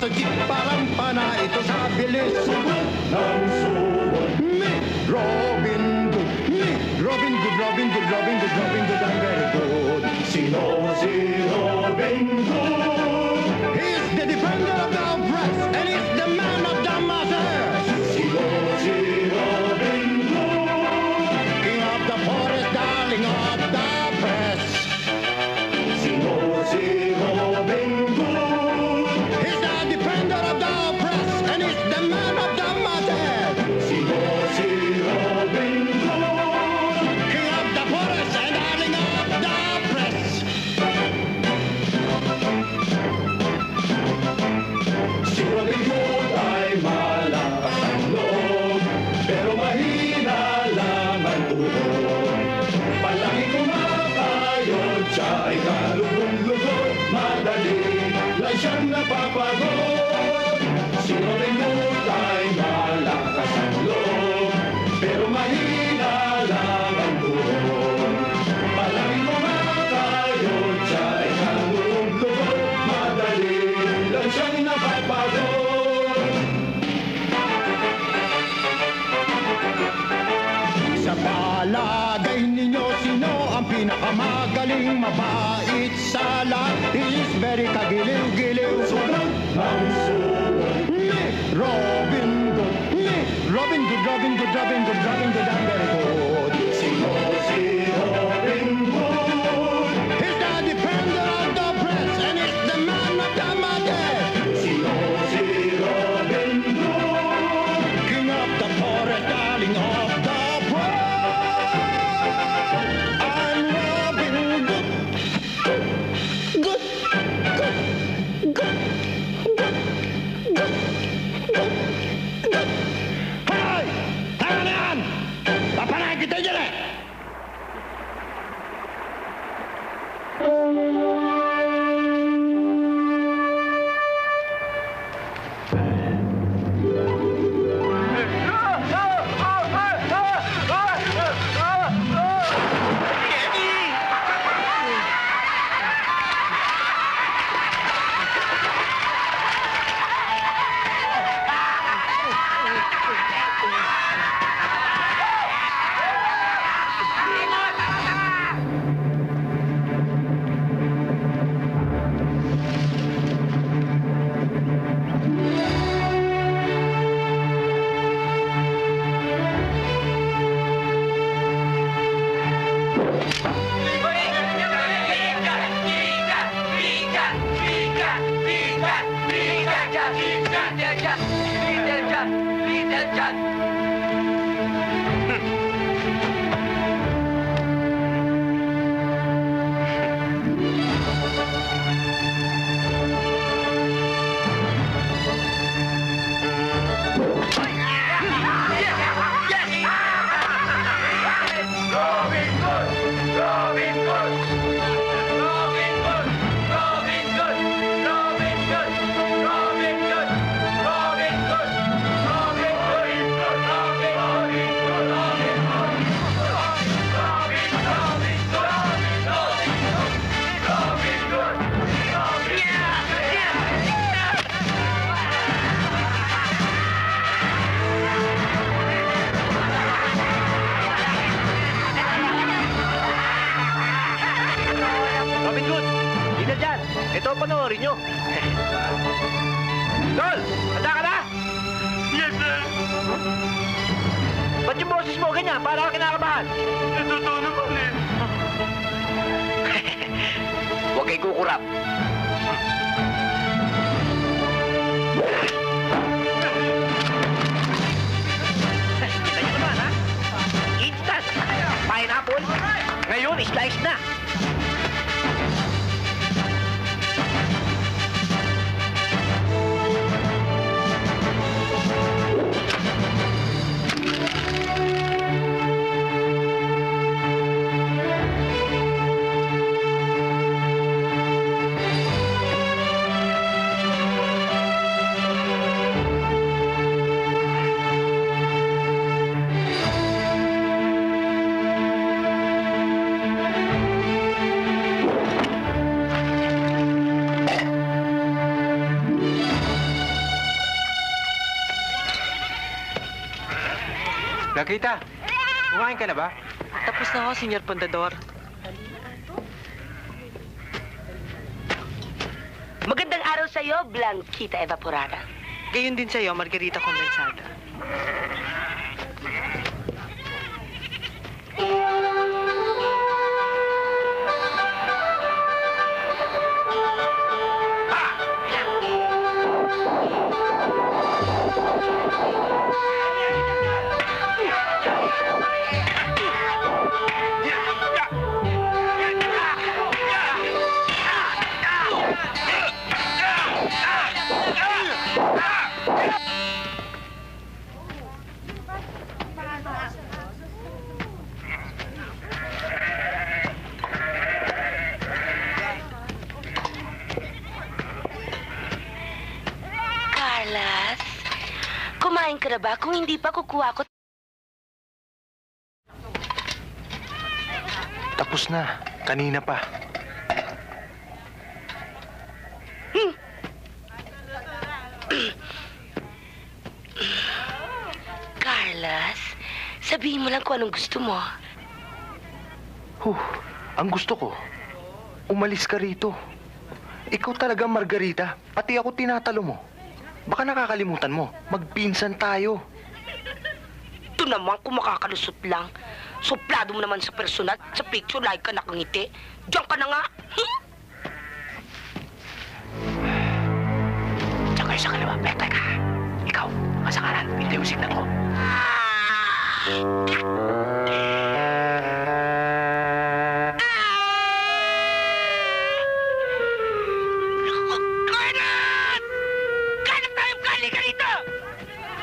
sa jeep, parang pana ito sa bilis. Sugot ng sugot. Meet Robin Good. Meet Robin Good, Robin Good, Robin Good, Robin Good, I'm very good. Sino si Robin Hood? He's the defender of the oppressed, and he's the man of the masses. Sino si Robin Hood? King of the forest, darling of the press. Sino si Robin Hood? He's the defender of the oppressed, and he's the man of the masses. Sino si Robin Hood? King of the forest, and darling of the press. Si Robin Hood ay malakas ang loob, pero mahina lang ang tuhod. Palagi kumakayod, siya ay kalugod-lugod, madali lang siyang napapagod. Si Robin Hood ay malakas ang loob, pero mahina lang ang tuhod. Palagi kumakayod, siya ay kalugod-lugod, madali lang siyang napapagod. Sa palagay ninyo, sino ang pinakamagaling, mabait sa lahat? He is very kagiliw-giliw. Sugat ng sugat. Me, Robin Good. Me, Robin Good, Robin Good, Robin Good, Robin Good, I'm very good. Sino si Robin Hood? He's the defender of the press, and he's the man of the masses. Sino si Robin Hood? King of the forest, darling of the press. I'm Robin Good. Good, good, good, good, good, good, good. Hoy! Tama na yan! Papanayin kita dyan eh! Robin Hood, dito dyan. Ito, panoorin nyo. Dol, handa ka na? Yes, sir. Ba't yung boses mo ganyan? Para ka kinakabahan? Totoo naman eh. Huwag kayo kukurap. Kita nyo naman, ha? Instant! Pineapple! Ngayon, slice na! Blanquita, kumain ka na ba? Tapos na ako, Senyor Pondador. Magandang araw sa'yo, Blanquita Evaporada. Gayon din sa'yo, Margarita Condensada. Carlos, kumain ka na ba? Kung hindi pa, kukuha ko. Tapos na. Kanina pa. Carlos, sabihin mo lang kung anong gusto mo. Ang gusto ko, umalis ka rito. Ikaw talaga, Margarita. Pati ako tinatalo mo. Baka nakakalimutan mo. Magpinsan tayo. Ito naman kung makakalusot lang. Suplado mo naman sa personal, sa picture, like ka nakangiti. Diyan ka na nga. Diyan kayo sa kaliwa. Teka. Ikaw, sa kanan. Hindi yung signal ko.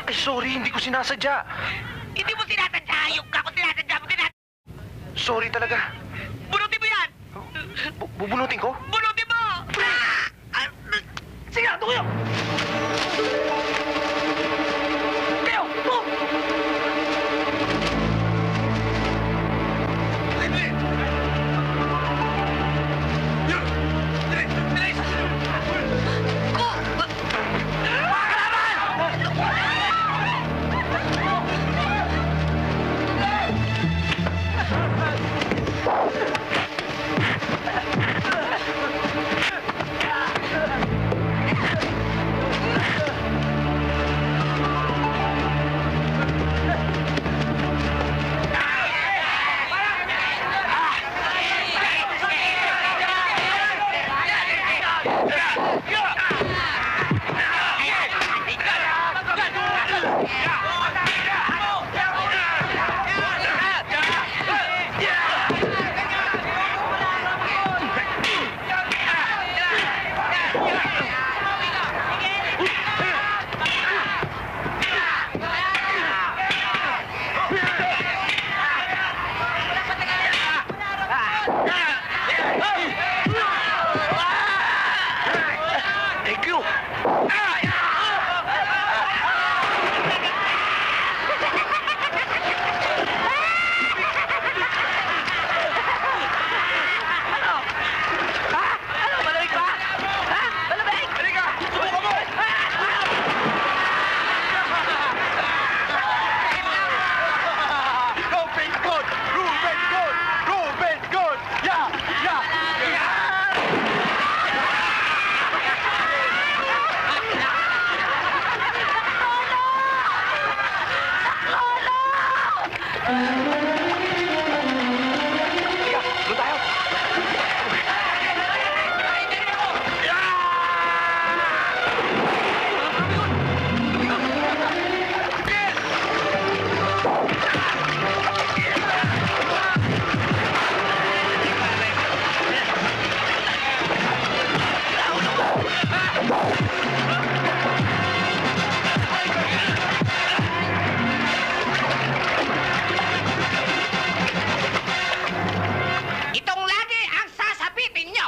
Ay, sorry. Hindi ko sinasadya. Hindi mo sinasadya, hayop ka. Kung sinasadya mo, Sorry talaga. bunutin mo yan! Bubunutin ko? Bunutin mo! Sige, tukuyo! Kayo! Oh! Thank you. Itong lagi ang sasabitin nyo.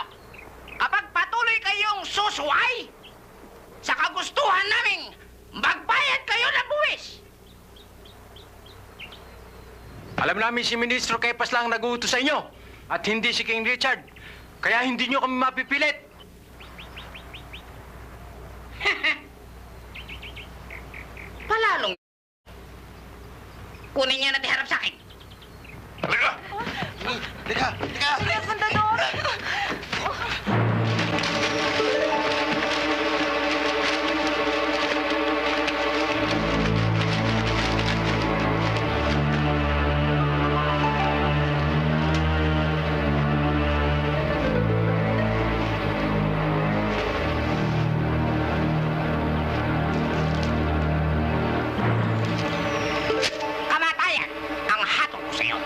Kapag patuloy kayong susuway, sa kagustuhan naming magbayad kayo ng buwis. Alam namin si Ministro Kepas lang nag-uutos sa inyo at hindi si King Richard. Kaya hindi nyo kami mapipilit. Palalong. Kunin niya na tiharap sa akin. Halika! Halika! Halika! Kamatayan ang hatol ko sa'yo.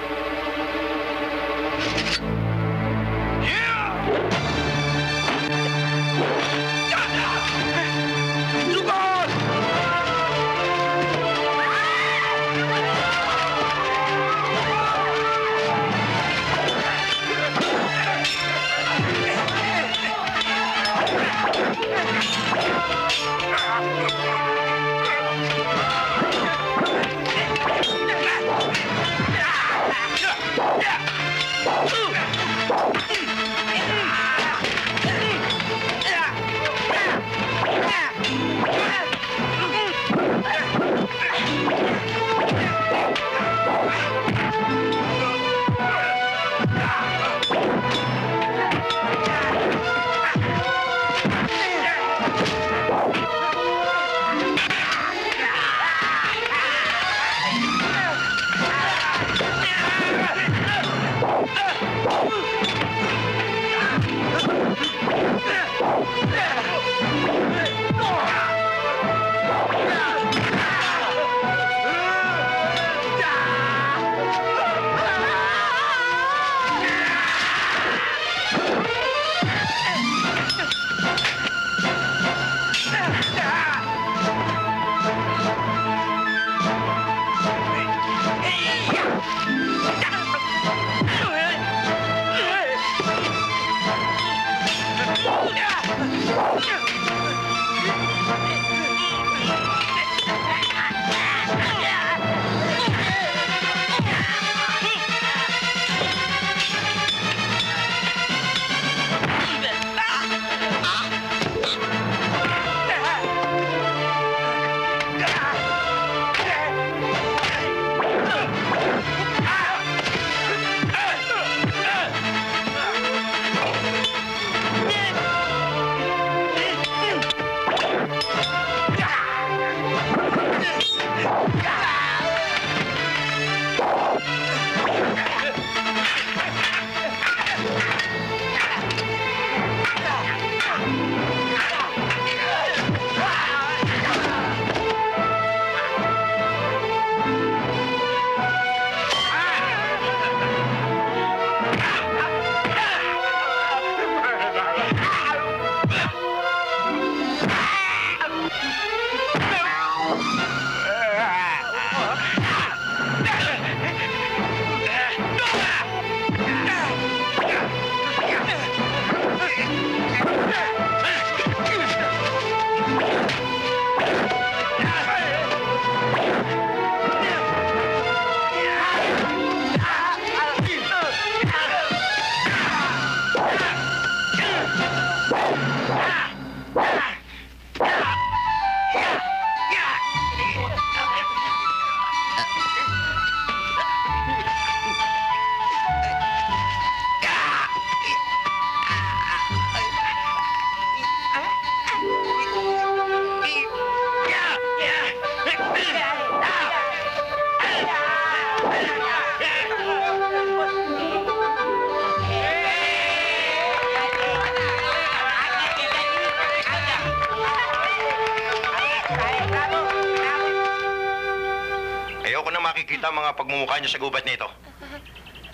Ayoko na makikita ang mga pagmumukha niyo sa gubat nito.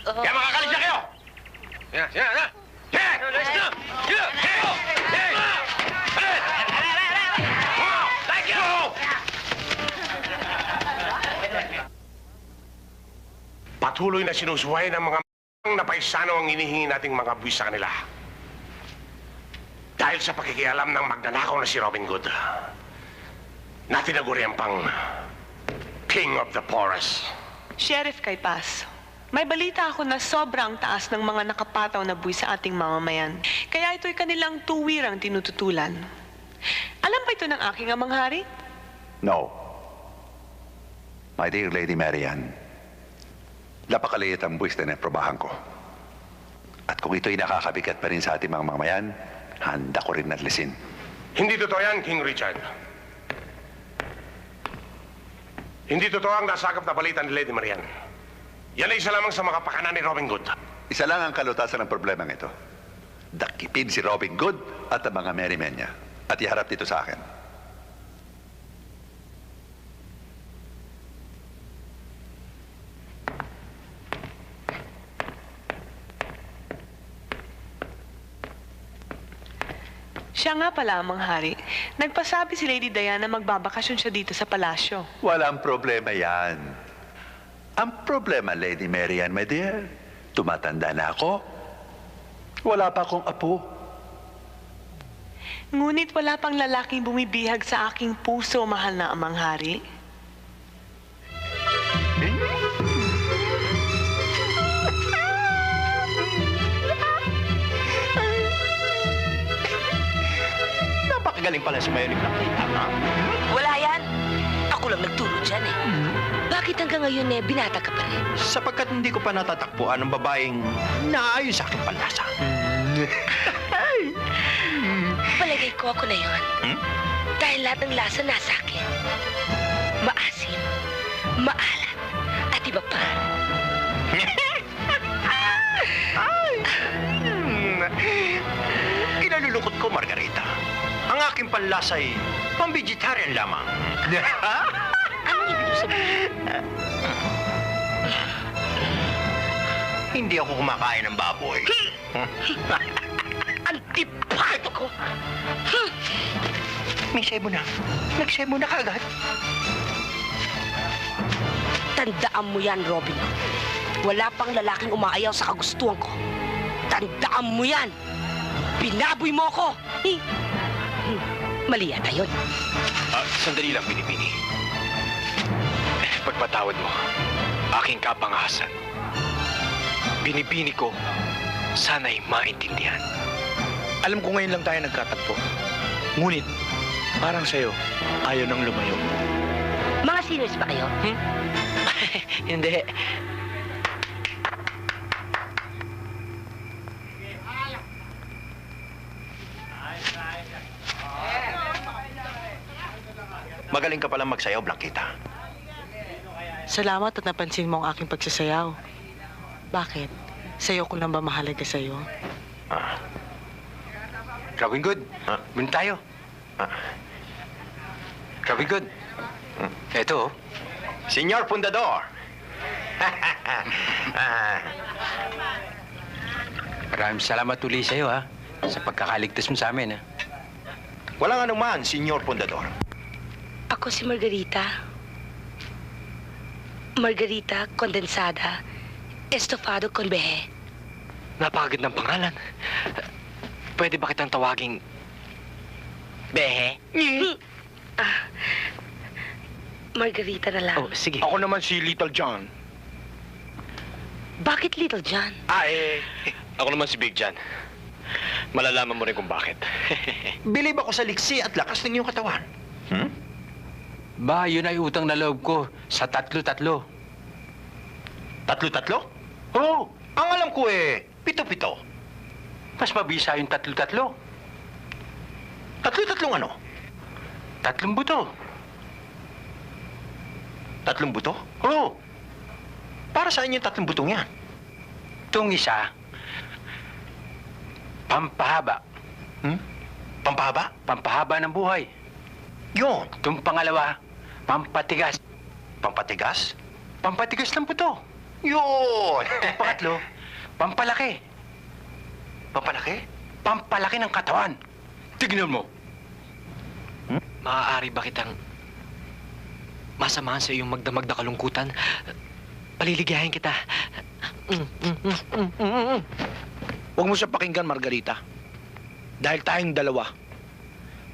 Kaya makakalis na kayo! Yan, yan, yan! Yan! Yan! Yan! Thank you! Patuloy na sinusuway ng mga na paisano ang inihingi nating mga buwis sa kanila. Dahil sa pakikialam ng magnanakaw na si Robin Hood, na tinagurian pang King of the Forest. Sheriff Kaypas, may balita ako na sobrang taas ng mga nakapataw na buwis sa ating mamamayan. Kaya ito'y kanilang tuwirang tinututulan. Alam ba ito ng aking amang hari? No. My dear Lady Marian, napakaliit ang buwis na naprobahan ko. At kung ito'y nakakabigat pa rin sa ating mga mamayan, handa ko rin natlisin. Hindi totoo yan, King Richard. Hindi totoo ang nasagap na balita ni Lady Marian. Yan ay isa lamang sa mga pakana ni Robin Hood. Isa lang ang kalutasan ng problemang ito. Dakipin si Robin Hood at ang mga merrymen niya. At iharap dito sa akin. Siya nga pala, Mang Hari. Nagpasabi si Lady Diana na magbabakasyon siya dito sa palasyo. Walang problema yan. Ang problema, Lady Marian, my dear, tumatanda na ako. Wala pa akong apo. Ngunit wala pang lalaking bumibihag sa aking puso, mahal na Mang Hari. Napakagaling pala sumayo ni Blanquita, ha? Wala yan. Ako lang nagturo dyan eh. Bakit hanggang ngayon eh, binata ka pa rin? Sapagkat hindi ko pa natatakpuan ng babaeng naayon sa aking panlasa. Palagay ko ako na yun. Dahil lahat ng lasa nasa akin. Maasim, maalat, at iba pa. Kinalulungkot ko, Margarita. Ang aking panlasa ay pang-vegetarian lamang. Anong ibig sabihin? Hindi ako kumakain ng baboy. Antipado ko! May sebo na. Nagsebo na kagad. Tandaan mo yan, Robin. Wala pang lalaking umaayaw sa kagustuhan ko. Tandaan mo yan! Binaboy mo ako! Mali yata yun. Sandali lang, Binibini. Pagpatawad mo, aking kapangahasan. Binibini ko, sana'y maintindihan. Alam ko ngayon lang tayo nagkatagpo. Ngunit, parang sa'yo, ayaw nang lumayo. Mga seniors ba kayo? Hindi. Magaling ka palang magsayaw, Blanquita. Salamat at napansin mo ang aking pagsasayaw. Bakit? Sayo ko lang ba mahalaga sa'yo? Robin Hood, bin tayo. Robin Hood. Eto, Senyor Fundador. Maraming salamat uli sa'yo, ha, sa pagkakaligtas mo sa amin, ha. Walang anuman, Senyor Fundador. Ako si Margarita. Margarita Condensada Estofado con Behe. Napakagad ng pangalan. Pwede ba kitang tawaging Behe? Margarita na lang. Oh, sige. Ako naman si Little John. Bakit Little John? Ako naman si Big John. Malalaman mo rin kung bakit. Bilib ako sa liksi at lakas ng iyong katawan. Ba, yun ay utang na loob ko sa tatlo-tatlo. Tatlo-tatlo? Oo. Ang alam ko pito-pito. Mas mabisa yung tatlo-tatlo. Tatlo-tatlong ano? Tatlong buto. Tatlong buto? Oo. Para saan yung tatlong butong yan? Itong isa, pampahaba. Pampahaba? Pampahaba ng buhay. Yun. Itong pangalawa, pampatigas. Pampatigas? Pampatigas ng buto. Yun. Itong pangatlo, pampalaki. Pampalaki? Pampalaki ng katawan. Tignan mo. Maaari ba kitang masamahan sa iyong magdamag na kalungkutan? Paliligayahin kita. Huwag mo siya pakinggan, Margarita. Dahil tayong dalawa,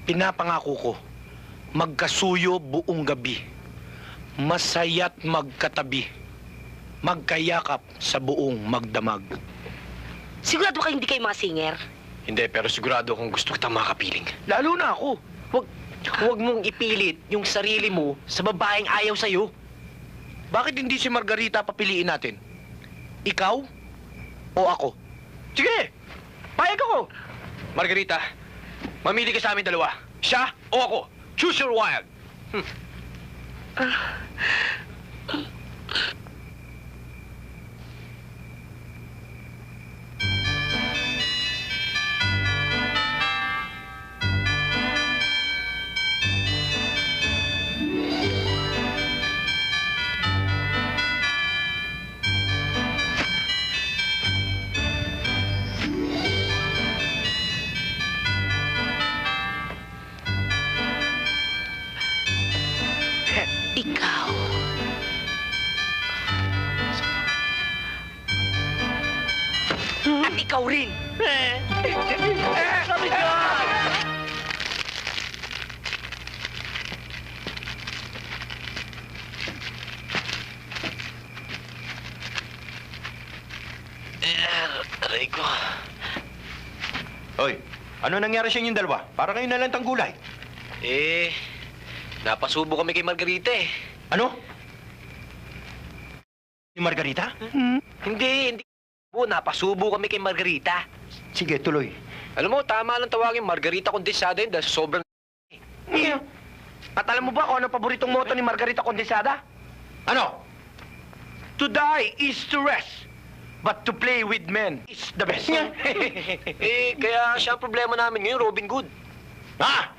pinapangako ko, magkasuyo buong gabi. Masaya't magkatabi. Magkayakap sa buong magdamag. Sigurado kayo hindi kayo mga singer? Hindi, pero sigurado akong gusto kitang makapiling. Lalo na ako. Huwag mong ipilit yung sarili mo sa babaeng ayaw sa'yo. bakit hindi si Margarita papiliin natin? Ikaw o ako? Sige, payag ako. Margarita, mamili ka sa amin dalawa. Siya o ako. Choose your wild. Ikaw. At ikaw rin. Aray ko. Hoy, ano nangyari sa inyong dalawa? Para kayo nalantang gulay. Napasubo kami kay Margarita eh. Ano? Si Margarita? Hindi. Napasubo kami kay Margarita. Sige, tuloy. Alam mo, tama lang tawagin Margarita Condensada yun dahil sobrang... At alam mo ba kung ano paboritong motto ni Margarita Condensada? Ano? To die is to rest, but to play with men is the best. Kaya siya ang problema namin ngayon, Robin Hood. Ha?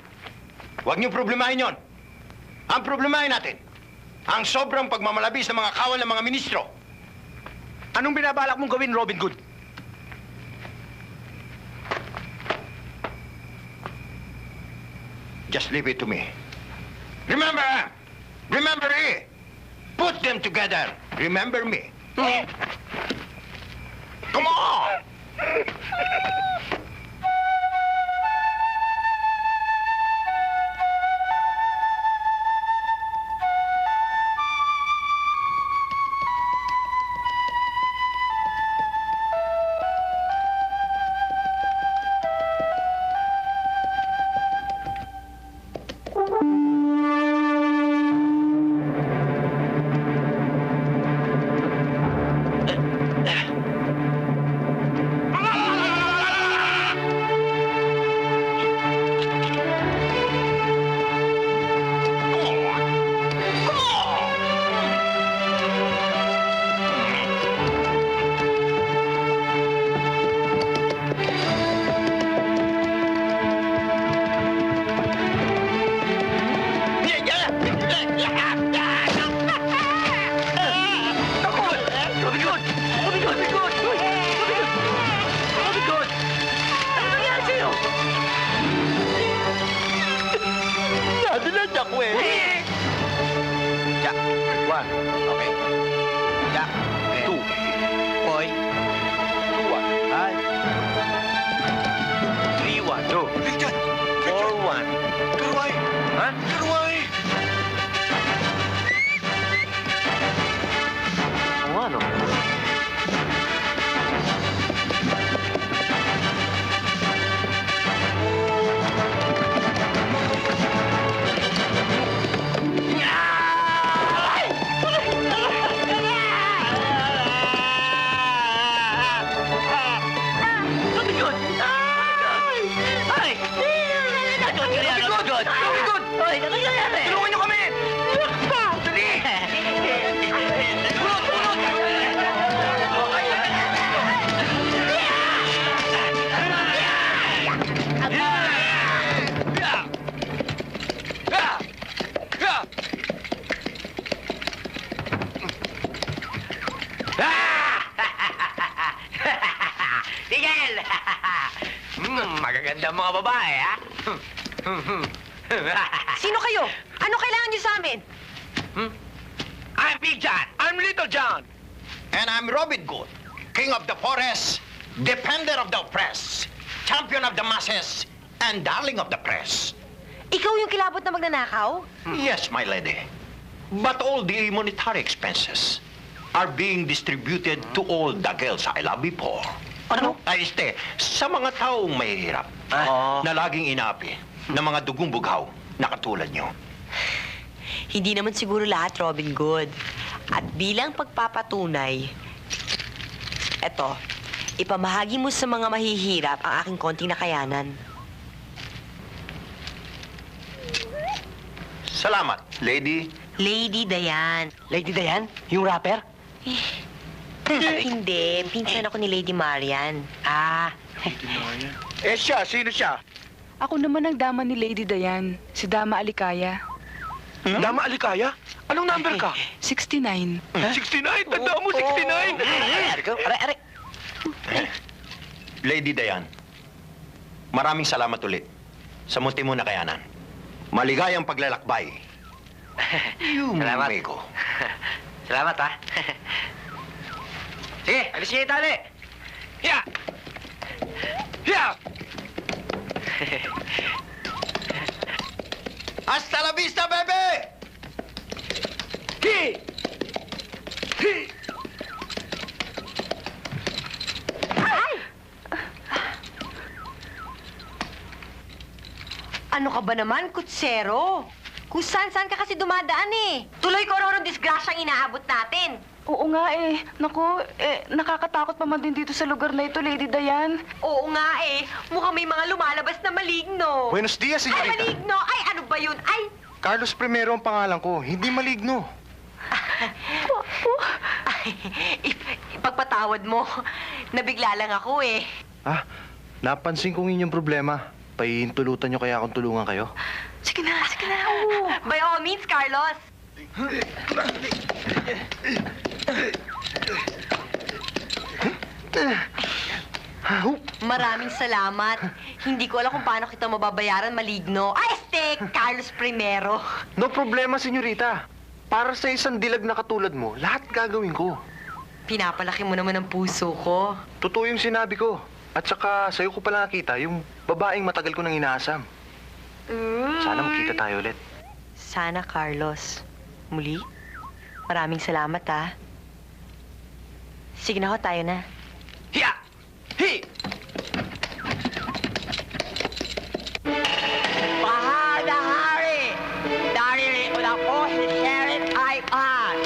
Huwag niyo problemahin yon. Ang problemahin natin, ang sobrang pagmamalabis ng mga kawal ng mga ministro. Anong binabalak mong gawin, Robin Hood? Just leave it to me. Remember! Remember me! Put them together. Remember me. Come on! Magaganda mga babae, ha? Sino kayo? Ano kailangan niyo sa amin? I'm Big John. I'm Little John. And I'm Robin Hood, King of the Forest, Defender of the Oppressed, Champion of the Masses, and Darling of the Press. Ikaw yung kilabot na magnanakaw? Yes, my lady. But all the monetary expenses are being distributed to all the girls I love before. Ano? Ay, sa mga taong mahihirap na laging inapi ng mga dugong bughaw na katulad nyo. Hindi naman siguro lahat, Robin Hood. At bilang pagpapatunay, eto, ipamahagi mo sa mga mahihirap ang aking konting nakayanan. Salamat. Lady, Lady Dayan. Lady Dayan? Yung rapper? Hindi, pinsan ako ni Lady Marian. Ah, Eh siya, sino siya? Ako naman ang dama ni Lady Dayan, si Dama Alikaya. Dama Alikaya? Anong number ka? 69. 69? Tanda mo, 69! Are. Lady Dayan, maraming salamat ulit sa munti mo na kayanan. Maligayang paglalakbay. Salamat. Amigo. Salamat, ha? Sige, alis niyo yung tali. Yeah! Yeah! Hasta la vista, bebe! Hi! Hi! ano ka ba naman, kutsero? Kung saan-saan ka kasi dumadaan eh. Tuloy ko disgrasyang inaabot natin. Oo nga eh. Naku, nakakatakot pa man din dito sa lugar na ito, Lady Dayan. Oo nga eh. Mukhang may mga lumalabas na maligno. Buenos dias, Ay, senyorita. maligno! Ay, ano ba yun? Ay! Carlos Primero ang pangalan ko, hindi maligno. Ay, ipagpatawad mo. Nabigla lang ako eh. Ah, napansin kong inyong problema. Pahihintulutan nyo kaya akong tulungan kayo? Sige na, sige na. By all means, Carlos. Maraming salamat. Hindi ko alam kung paano kita mababayaran, maligno. Ay, Carlos Primero. No problema, senyorita. Para sa isang dilag na katulad mo, lahat gagawin ko. Pinapalaki mo naman ang puso ko. Totoo yung sinabi ko. At saka, sa'yo ko pala nakita yung babaeng matagal ko nang inaasam. Sana magkita tayo ulit. Sana, Carlos. Muli, maraming salamat, ha. Sige na ho, tayo na. Hiya! Hi! Mahal na hari! Naririnig ko lang po si Sheriff Ipan.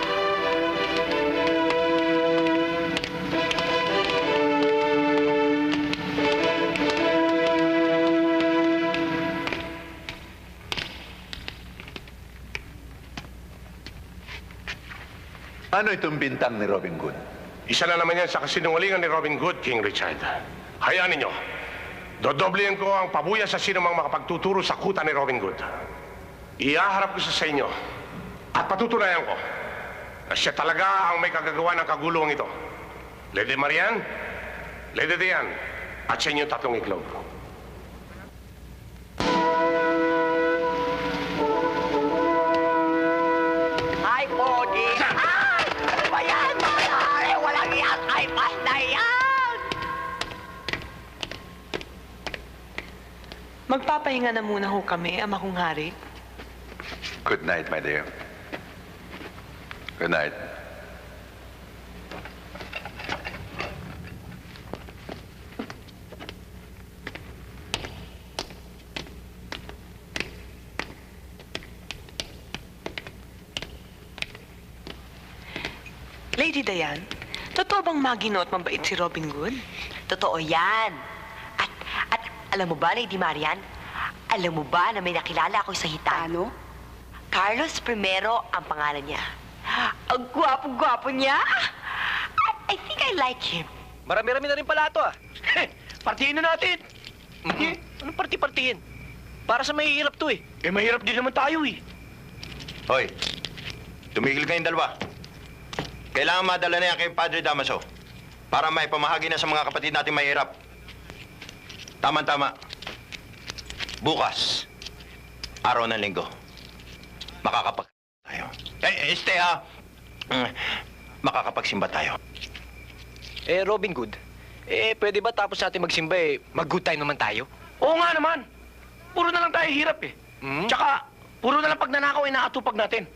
ano itong bintang ni Robin Hood? Isa na naman yan sa kasinungalingan ni Robin Hood, King Richard. Hayaan ninyo. Dodoblehan ko ang pabuya sa sino mang makapagtuturo sa kuta ni Robin Hood. Ihaharap ko sa inyo at patutunayan ko na siya talaga ang may kagagawa ng kaguluhang ito. Lady Marian, Lady Diane, at sa inyong tatlong iklog. Ay, Podi! Ay! Ano ba yan, mga hari? Walang iyak! Ay, pas na yan! Magpapahinga na muna ho kami, ama kong hari. Good night, my dear. Good night. Lady Dayan, totoo bang magino at mabait si Robin Hood? Totoo yan. At alam mo ba, Lady Marian? Alam mo ba na may nakilala ako sa hitan? Ano? Carlos Primero ang pangalan niya. Ang gwapo-gwapo niya. I think I like him. Marami-rami na rin pala ito, ah. Partihin na natin! Anong parti-partihin? Para sa mahihirap to, eh. Eh, mahirap din naman tayo eh. Hoy, tumigil kayong dalawa. Kailangan madala na yan kay Padre Damaso para may pamahagi na sa mga kapatid natin mahirap. Tama-tama. Bukas, araw ng linggo, makakapag... tayo. Stay ha. Makakapagsimba tayo. Eh, Robin Hood, pwede ba tapos natin magsimba, mag-good time naman tayo? Oo nga naman. Puro na lang tayo hirap eh. Tsaka, puro na lang pagnanakaw ay nakatupag natin.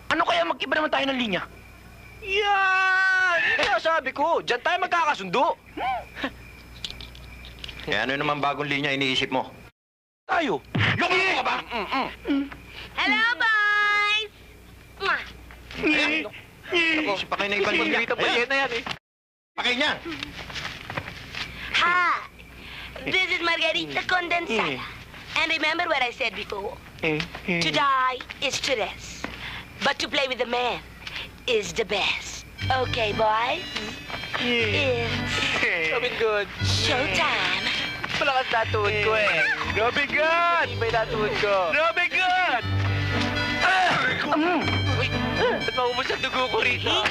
Ano kaya mag-iba naman tayo ng linya? Yan! Kaya sabi ko, dyan tayo magkakasundo. Eh, ano naman bagong linya iniisip mo? Tayo. Lumaki ka ba? Hello, boys! Mwah! Uy, pakay na ibang niya. Ayan na yan eh. Pakay niya. Hi, this is Margarita Condensada. And remember what I said before. To die is to rest. But to play with the man is the best. Okay, boys? It's Robin Good. showtime. Malakas na tuhod ko eh. Robin Good! Iba yung tuhod ko. Robin Good! Uy, ba't maubos ang dugo ko rito?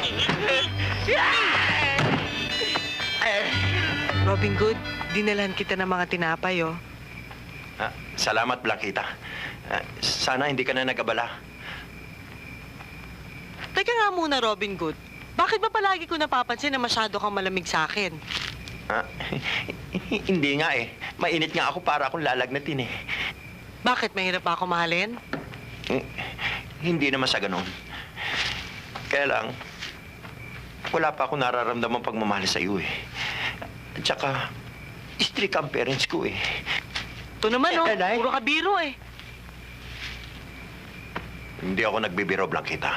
Robin Good, dinalhan kita ng mga tinapay, oh. Salamat, Blanquita. Sana hindi ka na nag-abala. Teka nga muna, Robin Good. Bakit ba palagi ko napapansin na masyado kang malamig sa akin? Hindi nga eh. Mainit nga ako para akong lalagnatin eh. Bakit? Mahirap ba ako mahalin? Hindi naman sa ganun. Kaya lang, wala pa ako nararamdaman pagmamahal sa iyo eh. At saka, strict ang parents ko eh. Ito naman, oh. Puro ka biro eh. Hindi ako nagbibiro, Blanquita.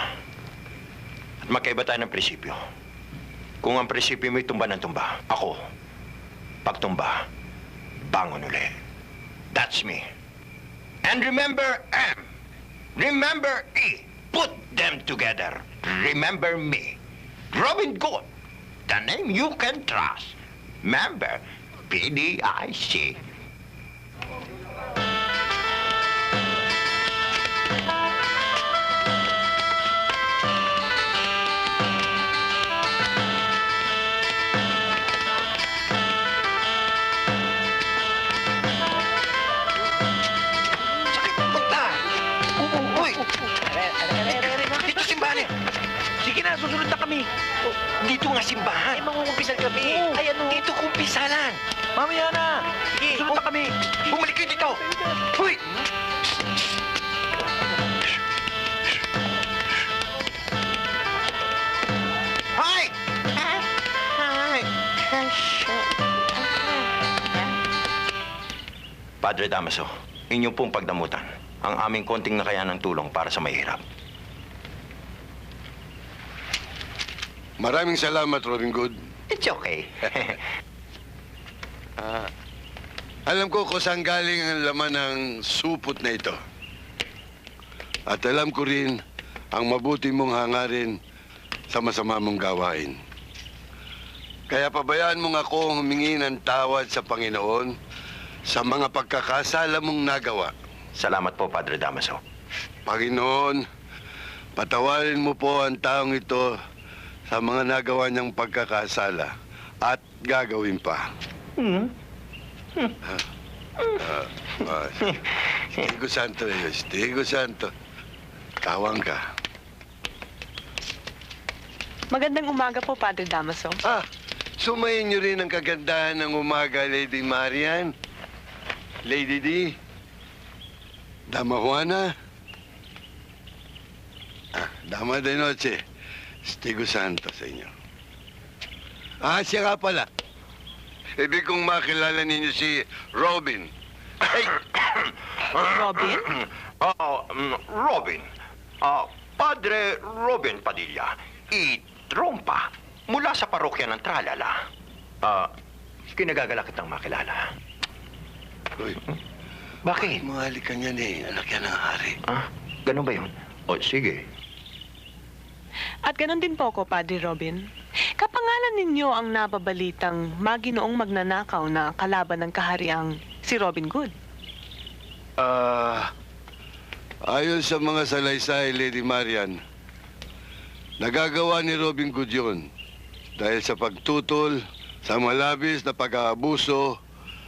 At magkaiba tayo ng prinsipyo. Kung ang prinsipyo mo'y tumba ng tumba, ako, pagtumba, bangon uli. That's me. And remember M. Remember E. Put them together. Remember me. Robin Good. The name you can trust. Remember, PDIC. Dito simbahan eh. Sige na, susunod na kami. Dito nga simbahan. Ay, mangungumpisal kami. Ay, ano? Dito kumpisalan. Mamaya na. Sige, susunod na kami. Bumalik kayo dito. Huy! Hi! Hi! Padre Damaso, inyong pong pagdamutan ang aming konting nakayanang tulong para sa mahirap. Maraming salamat, Robin Good. It's okay. Alam ko kung saan galing ang laman ng supot na ito. At alam ko rin ang mabuti mong hangarin sa masama mong gawain. Kaya pabayaan mong ako humingi ng tawad sa Panginoon sa mga pagkakasala mong nagawa. Salamat po, Padre Damaso. Panginoon, patawarin mo po ang taong ito sa mga nagawa niyang pagkakasala at gagawin pa. Stigo Santo, Stigo Santo. Tawang ka. Magandang umaga po, Padre Damaso. Sumayin niyo rin ang kagandahan ng umaga, Lady Marian. Lady D. Dama Juana. Dama de Noche. Stigo Santo sa inyo. Siya nga pala. Ibig kong makilala ninyo si Robin. Robin? Robin. Padre Robin Padilla. Trompa. Mula sa parokya ng Tralala. Kinagagala kitang makilala. Uy. Bakit? Mahali ka niyan eh. Anak yan ng hari. Ganun ba yun? Sige. At ganun din po ako, Padre Robin. Kapangalan ninyo ang nababalitang maginoong magnanakaw na kalaban ng kahariang si Robin Good. Ayon sa mga salaysay, Lady Marian, nagagawa ni Robin Good yun dahil sa pagtutol sa malabis na pag-aabuso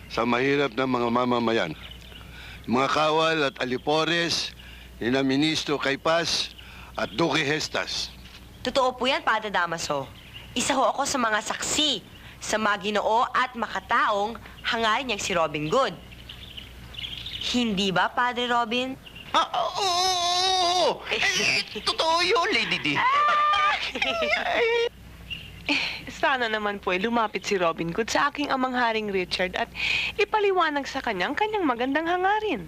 sa mahirap na mga mamamayan. Mga kawal at alipores ni na Ministro Caypas at Duque Hestas. Totoo po yan, Padre Damaso. Isa ho ako sa mga saksi sa maginoo at makataong hangarin niyang si Robin Good. Hindi ba, Padre Robin? Oo! Totoo yun, Lady D. Sana naman po lumapit si Robin Good sa aking amang Haring Richard at ipaliwanag sa kanya ang kanyang magandang hangarin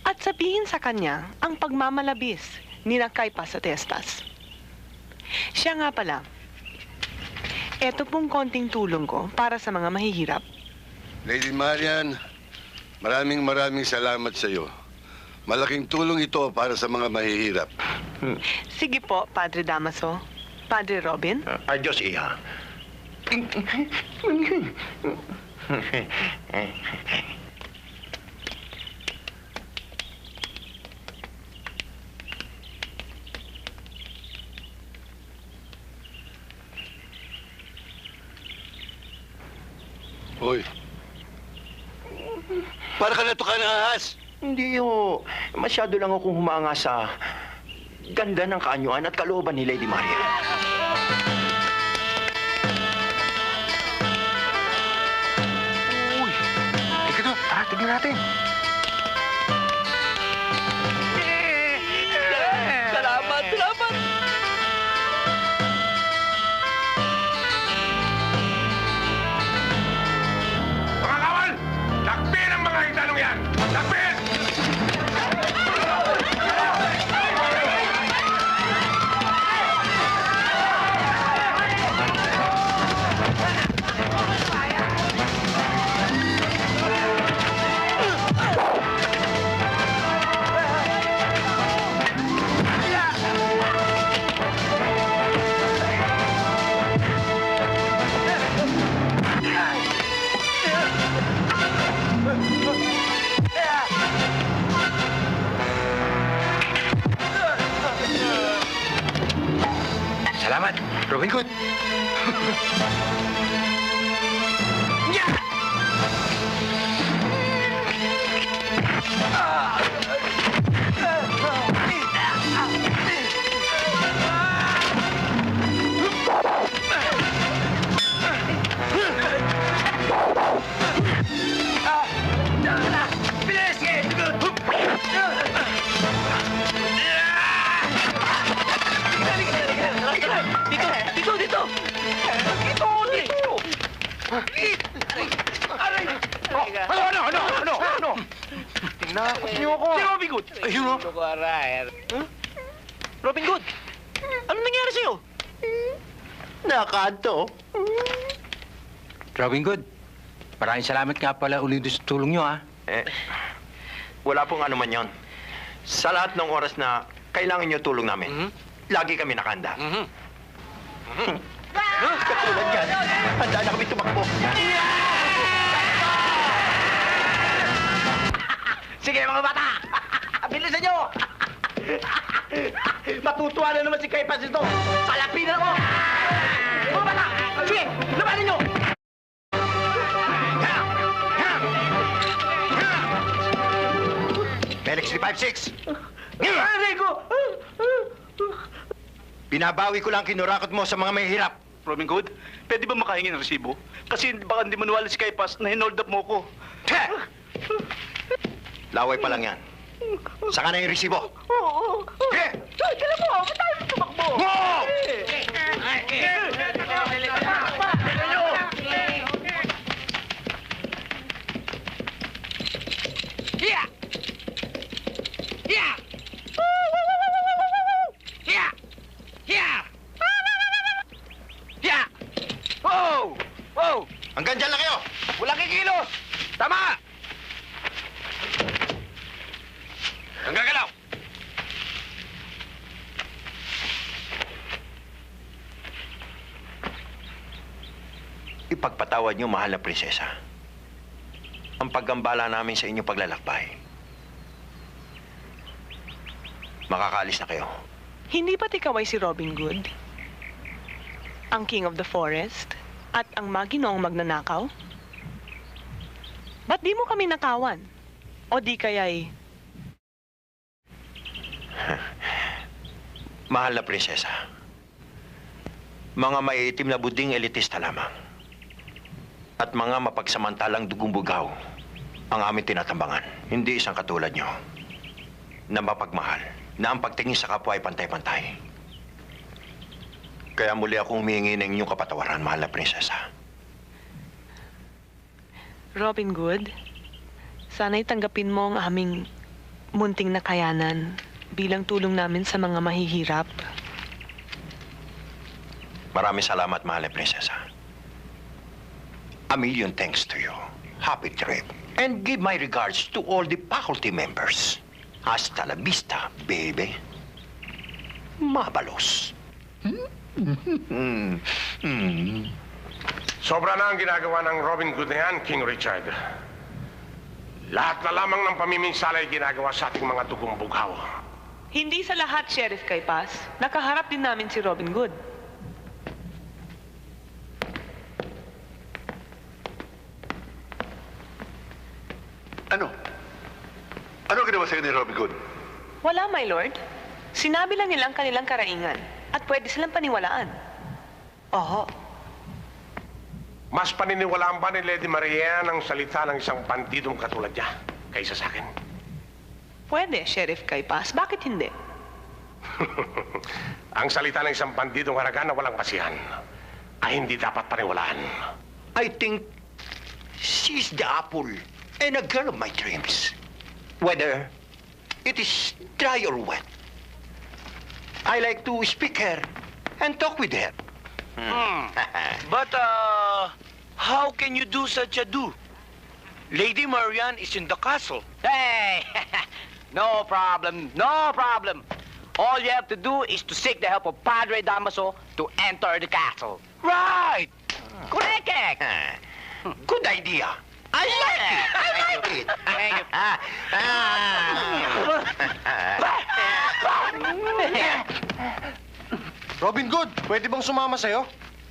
at sabihin sa kanya ang pagmamalabis ni na Caypas at Hestas. Siya nga pala. Eto pong konting tulong ko para sa mga mahihirap. Lady Marian, maraming salamat sa iyo. Malaking tulong ito para sa mga mahihirap. Sige po, Padre Damaso. Padre Robin? Adios, Iha. Hoy. Para ka natuka ng ahas. Hindi ho. Masyado lang akong humanga sa ganda ng kaanyuan at kalooban ni Lady Maria. Uy! Teka doon. Tara, tignan natin. Salamat, salamat! Mga kawal! Lakpin ang mga hitanong yan! Lakpin! Salamat, Robin Hood. Ano? Tinakot niyo ako. Si Robin Hood! Ayun o. Robin Hood! Ano nangyari sa'yo? Nakaanto. Robin Hood, maraming salamat nga pala ulit sa tulong niyo, ha? Wala pong ano man yon. Sa lahat ng oras na kailangan niyo tulong namin, lagi kami nakahanda. Katulad yan, handa na kami tumakbo. Sige mga bata! Bilisan nyo! Matutuwa na naman si Caiphas ito! Salapin na ako! Mga bata! Sige! Labanin nyo! Felix 356! Aray ko! Binabawi ko lang kinurakot mo sa mga mahihirap. Robin Hood, pwede ba makahingi ng resibo? Kasi baka hindi maniwala si Caiphas na hinold up mo ko. Laway pa lang yan. Saka na yung resibo. Oo! Sige! Kailan mo! Ba't tayo tumakbo? Hiya! Hiya! Hiya! Hiya! Hiya! Wow! Wow! Hanggang dyan lang kayo! Walang kikilos! Tama! Hanggang galaw! Ipagpatawad niyo, mahal na prinsesa. Ang paggambala namin sa inyong paglalakbay. Makakaalis na kayo. Hindi ba't ikaw ay si Robin Hood? Ang King of the Forest? At ang maginoong magnanakaw? Ba't di mo kami nakawan? O di kaya'y... Mahal na prinsesa. Mga maiitim na buding elitista lamang. At mga mapagsamantalang dugong bugaw ang aming tinatambangan. Hindi isang katulad nyo na mapagmahal, na ang pagtingin sa kapwa ay pantay-pantay. Kaya muli akong humingi ng inyong kapatawaran, mahal na prinsesa. Robin Hood, sana'y tanggapin mo ang aming munting nakayanan bilang tulong namin sa mga mahihirap. Maraming salamat, mahal na prinsesa. A million thanks to you. Happy trip. And give my regards to all the faculty members. Hasta la vista, baby. Mabalos. Sobra na ang ginagawa ng Robin Hood na yan, King Richard. Lahat na lamang ng pamiminsala ay ginagawa sa ating mga dugong bughaw. Hindi sa lahat, Sheriff Kaypas. Nakaharap din namin si Robin Hood. Ano? Ano ginawa sa'yo ni Robin Hood? Wala, my lord. Sinabi lang nilang kanilang karaingan at pwede silang paniwalaan. Oo. Mas paniniwalaan ba ni Lady Marian ang salita ng isang bandidong katulad niya kaysa sa akin? Pwede, Sheriff Kaypas. Bakit hindi? Ang salita ng isang bandidong haragan na walang basihan ay hindi dapat paniwalaan. I think she's the apple and a girl of my dreams. Whether it is dry or wet, I like to speak her and talk with her. But, how can you do such a do? Lady Marian is in the castle. Hey! No problem, no problem. All you have to do is to seek the help of Padre Damaso to enter the castle. Right! Correct! Good idea. I like it. I like it. Robin Hood, pwede bang sumama sa'yo?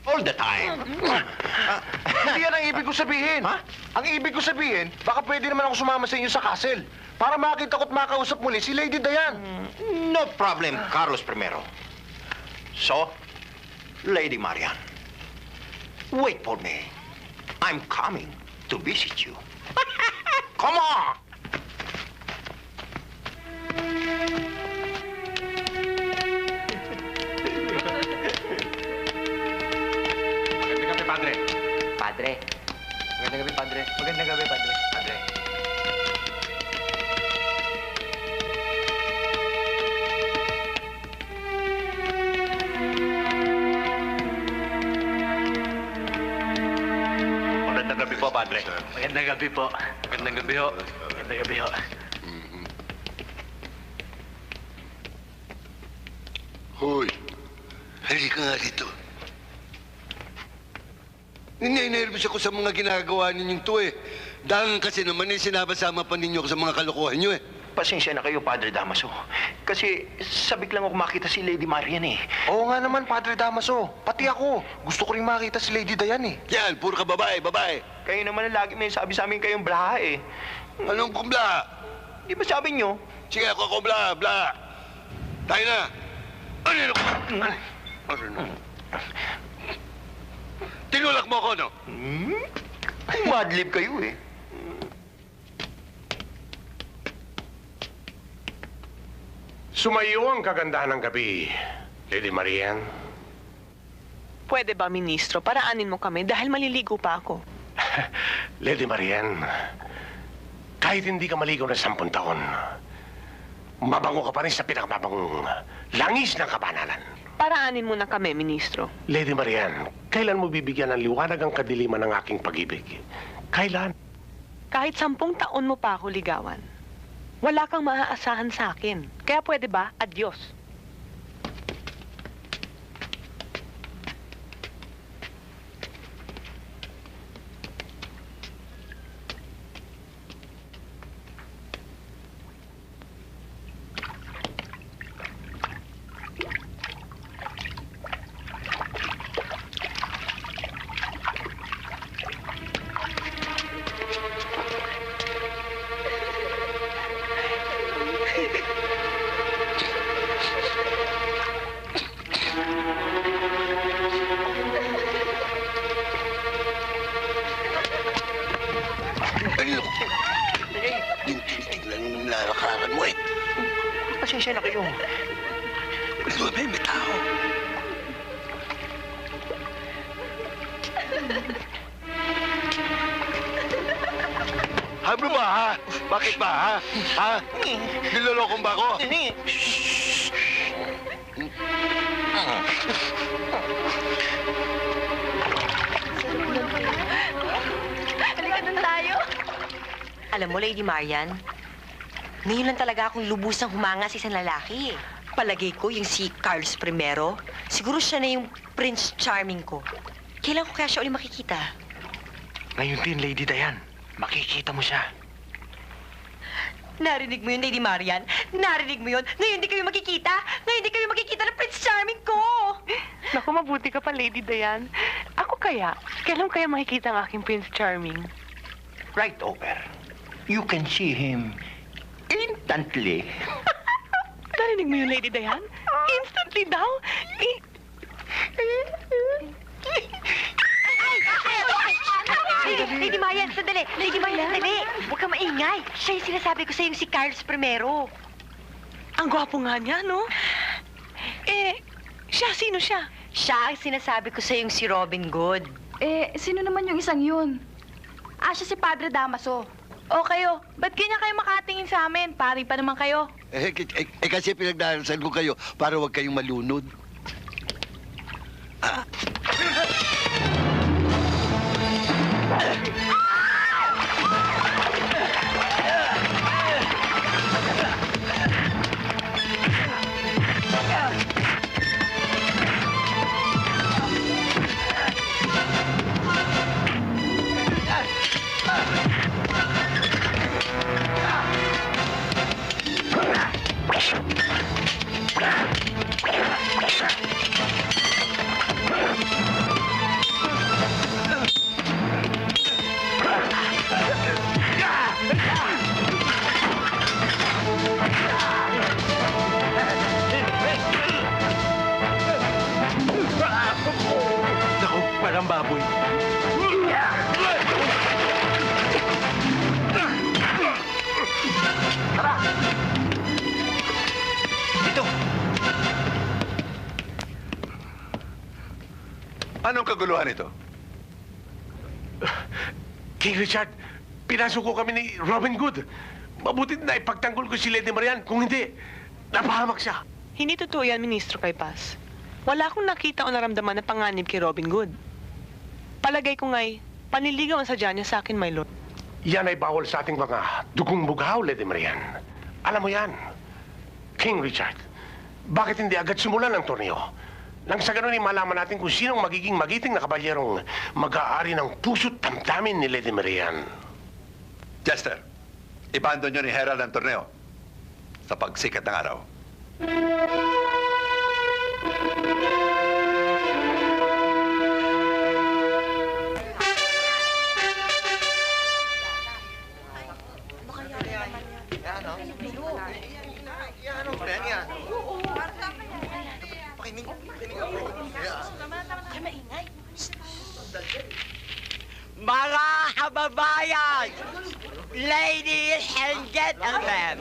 All the time. Hindi yan ang ibig ko sabihin. Ha? Ang ibig ko sabihin, baka pwede naman ako sumama sa inyo sa castle para makita ko't makausap muli si Lady Diane. No problem, Carlos I. So, Lady Marian, wait for me. I'm coming to visit you. Come on! Magandang gabi, Padre. Padre. Magandang gabi, Padre. Magandang gabi, Padre. Padre. Magandang gabi po, Padre. Magandang gabi po. Magandang gabi ho. Magandang gabi ho. Hoy, halika nga dito. Nininervous ako sa mga ginagawa ninyong to eh. Dahil kasi naman eh, sinabasama pa ninyo ako sa mga kalokohan nyo eh. Pasensya na kayo, Padre Damaso. Kasi sabik lang ako makita si Lady Marian eh. Oo nga naman, Padre Damaso. Pati ako. Gusto ko rin makita si Lady Diane eh. Yan, puro ka babae, babae. Kayo naman ang lagi may sabi sa amin kayong blaha eh. Anong kumbla? Di ba sabi nyo? Sige, ako kumbla, bla. Tayo na. Ano? Tinulak mo ako, no? Madlib kayo eh. Sumayo ang kagandahan ng gabi, Lady Marian. Pwede ba, Ministro? Paraanin mo kami dahil maliligo pa ako. Lady Marian, kahit hindi ka maligaw na 10 taon, mabango ka pa rin sa pinakamabangong langis ng kabanalan. Paraanin mo na kami, Ministro. Lady Marian, kailan mo bibigyan ng liwanag ang kadiliman ng aking pag-ibig? Kailan? Kahit 10 taon mo pa ako ligawan, wala kang maaasahan sa akin. Kaya pwede ba, adios. Lalakaran mo eh. Pasensya na kayo. May tao. Hablo ba, ha? Bakit ba, ha? Ha? Nilolokong ba ako? Alam mo, Lady Marian, ngayon lang talaga akong lubusang humanga sa isang lalaki. Palagay ko, yung si Carlos I, siguro siya na yung Prince Charming ko. Kailan ko kaya siya ulit makikita? Ngayon din, Lady Diane. Makikita mo siya. Narinig mo yun, Lady Marian? Narinig mo yun? Ngayon di kayo makikita? Ngayon di kayo makikita ng Prince Charming ko! Naku, mabuti ka pa, Lady Diane. Ako kaya? Kailan kaya makikita ang aking Prince Charming? Right over. You can see him instantly. Narinig mo yun, Lady Diane? Instantly daw? Lady Marian, sandali! Lady Marian, sandali! Huwag kang maingay! Siya yung sinasabi ko sa'yo, si Carlos I. Ang gwapo nga niya, no? Sino siya? Siya ang sinasabi ko sa'yo, si Robin Good. Sino naman yung isang yun? Siya si Padre Damaso. O kayo, ba't ganyan kayo makatingin sa amin? Pari pa naman kayo. Kasi pinagdarasal ko kayo para huwag kayong malunod. Naku, parang baboy. Dito! Anong kaguluhan ito? King Richard, pinasok ko kami ni Robin Good. Mabuti na ipagtanggol ko si Lady Marian. Kung hindi, napahamak siya. Hindi totoo yan, Ministro Kaypas. Wala akong nakita o naramdaman na panganib kay Robin Good. Palagay ko nga'y paniligaw ang sadya niya sa akin, my lord. Yan ay bawal sa ating mga dugong bughaw, Lady Marian. Alam mo yan, King Richard, bakit hindi agad simulan ang torneo? Nang sa ganun ay malaman natin kung sinong magiging magiting na kabalyerong mag-aari ng puso't damdamin ni Lady Marian. Chester, ipandon nyo ni Herald ang torneo sa pagsikat ng araw. Mga kababayan, ladies and gentlemen,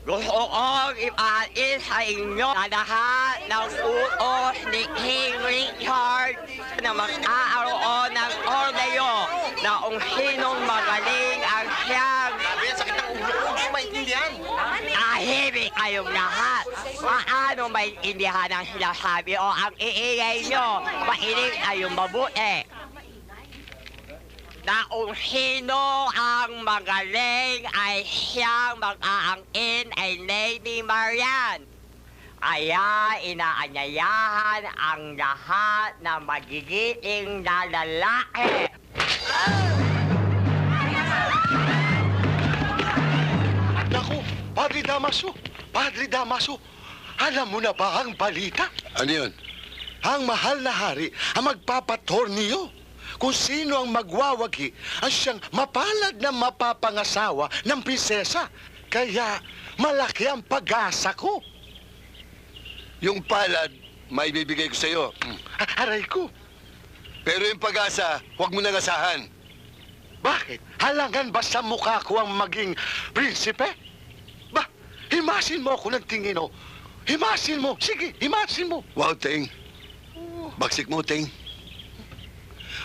gusto kong ipaalis sa inyo na lahat ng utos ni King Richard na mag-aaroon ng torneo na kung sinong magaling ang siyang tahimik kayong lahat. Paano maintindihan ang sinasabi o ang iingay nyo? Mahilig kayong mabuti. Na kung sino ang magaling ay siyang mag-aangkin ay Lady Marian. Kaya inaanyayahan ang lahat na magigiting na lalaki. Naku, Padre Damaso! Padre Damaso! Alam mo na ba ang balita? Ano yun? Ang mahal na hari ang magpapatorniyo. Kung sino ang magwawagi, ang siyang mapalad na mapapangasawa ng prinsesa. Kaya malaki ang pag-asa ko. Yung palad, maibibigay ko sa iyo. Aray ko. Pero yung pag-asa, huwag mo nang asahan. Bakit? Halangan ba sa mukha ko ang maging prinsipe? Ba, himasin mo ako ng tingin, oh. Himasin mo. Sige, himasin mo. Wow, Ting. Bagsik mo, Ting.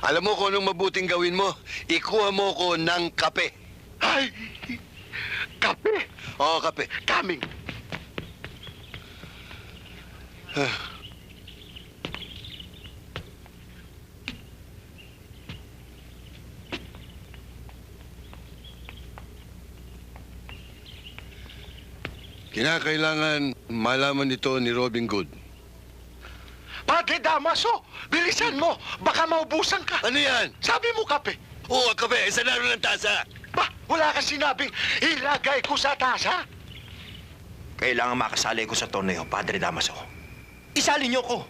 Alam mo kung anong mabuting gawin mo? Ikuha mo ko ng kape. Ay! Kape? Oo, kape. Coming. Kinakailangan malaman ito ni Robin Good. Padre Damaso, bilisan mo. Baka maubusan ka. Ano yan? Sabi mo kape. Oo, kape. Isa na rin ang tasa. Ba, wala kang sinabing ilagay ko sa tasa. Kailangan makasali ko sa torneo, Padre Damaso. Isali niyo ko.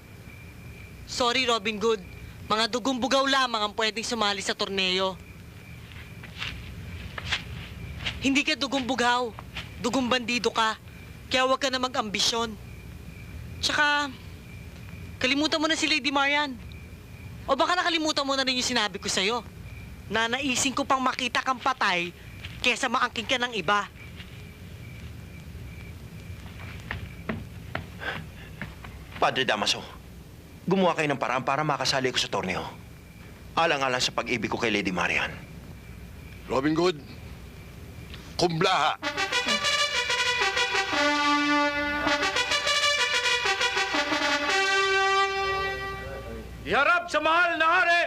Sorry, Robin Good. Mga dugong bugaw lamang ang pwedeng sumali sa torneo. Hindi ka dugong bugaw. Dugong bandido ka. Kaya huwag ka na mag-ambisyon. Tsaka, kalimutan mo na si Lady Marian. O baka nakalimutan mo na rin yung sinabi ko sa'yo. Na naisin ko pang makita kang patay kesa maangking ka ng iba. Padre Damaso, gumawa kayo ng paraan para makasali ko sa torneo. Alang-alang sa pag-ibig ko kay Lady Marian. Robin Good, kumblaha. Iharap sa mahal na hari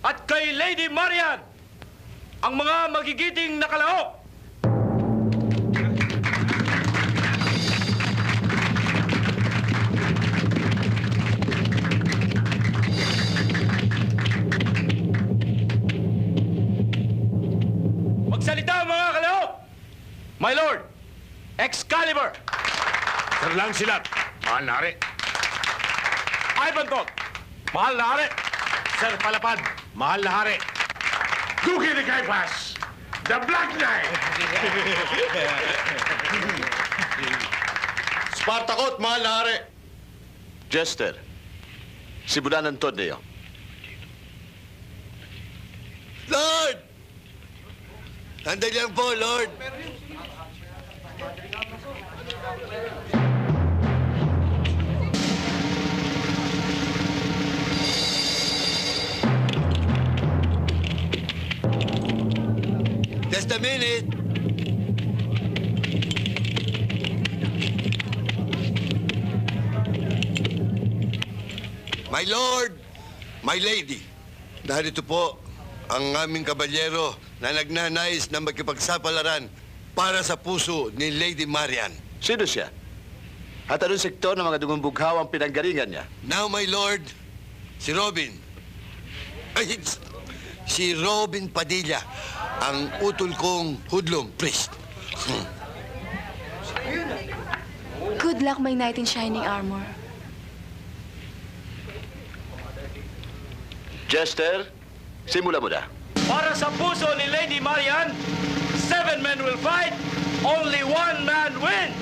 at kay Lady Marian ang mga magigiting na kalahok. Magsalita mga kalahok! My Lord, Excalibur! Sir Lancelot, mahal na hari. Ivanhoe, mahal na hari! Sir Palapad, mahal na hari. Duki ni Caiaphas, the Black Knight. Spartakot, mahal na hari. Jester, simulan ng torneo. Lord! Sandali lang po, Lord. Just a minute. My Lord, my Lady, narito po ang aming kabalyero na nagnanais na magkipagsapalaran para sa puso ni Lady Marian. Sino siya? At anong sektor ng mga dugong bughaw ang pinanggalingan niya? Now, my Lord, si Robin. Ay, si Robin Padilla, ang utol kong hoodlum priest. Good luck, my knight in shining armor. Jester, simula mo na. Para sa puso ni Lady Marian, 7 men will fight, only 1 man wins!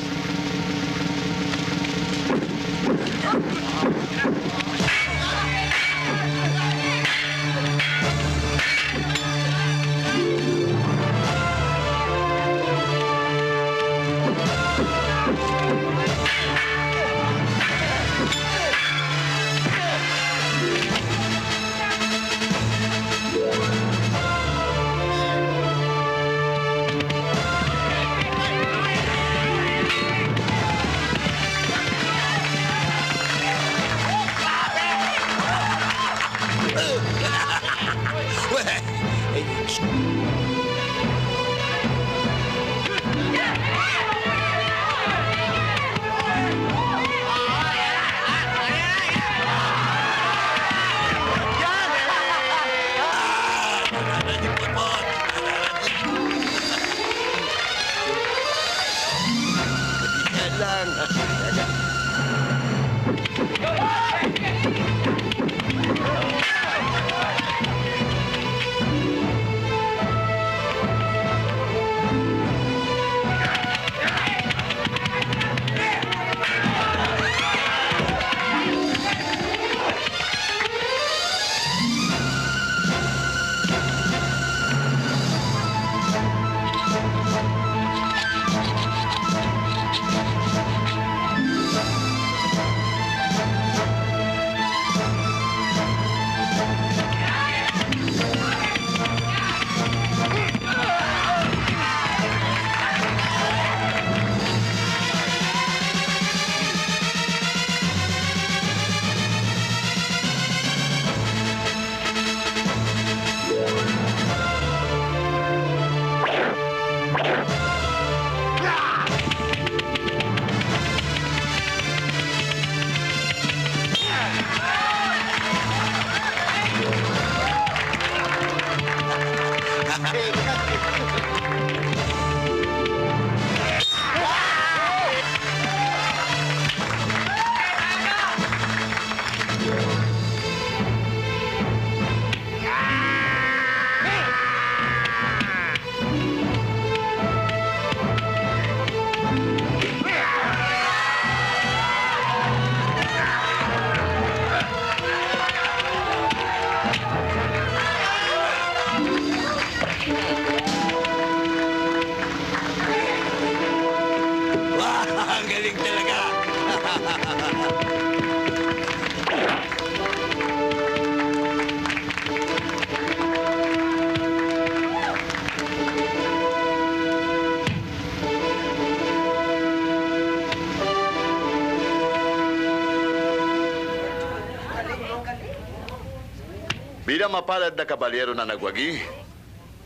Bilang mapalad na kabalyero na nagwagi,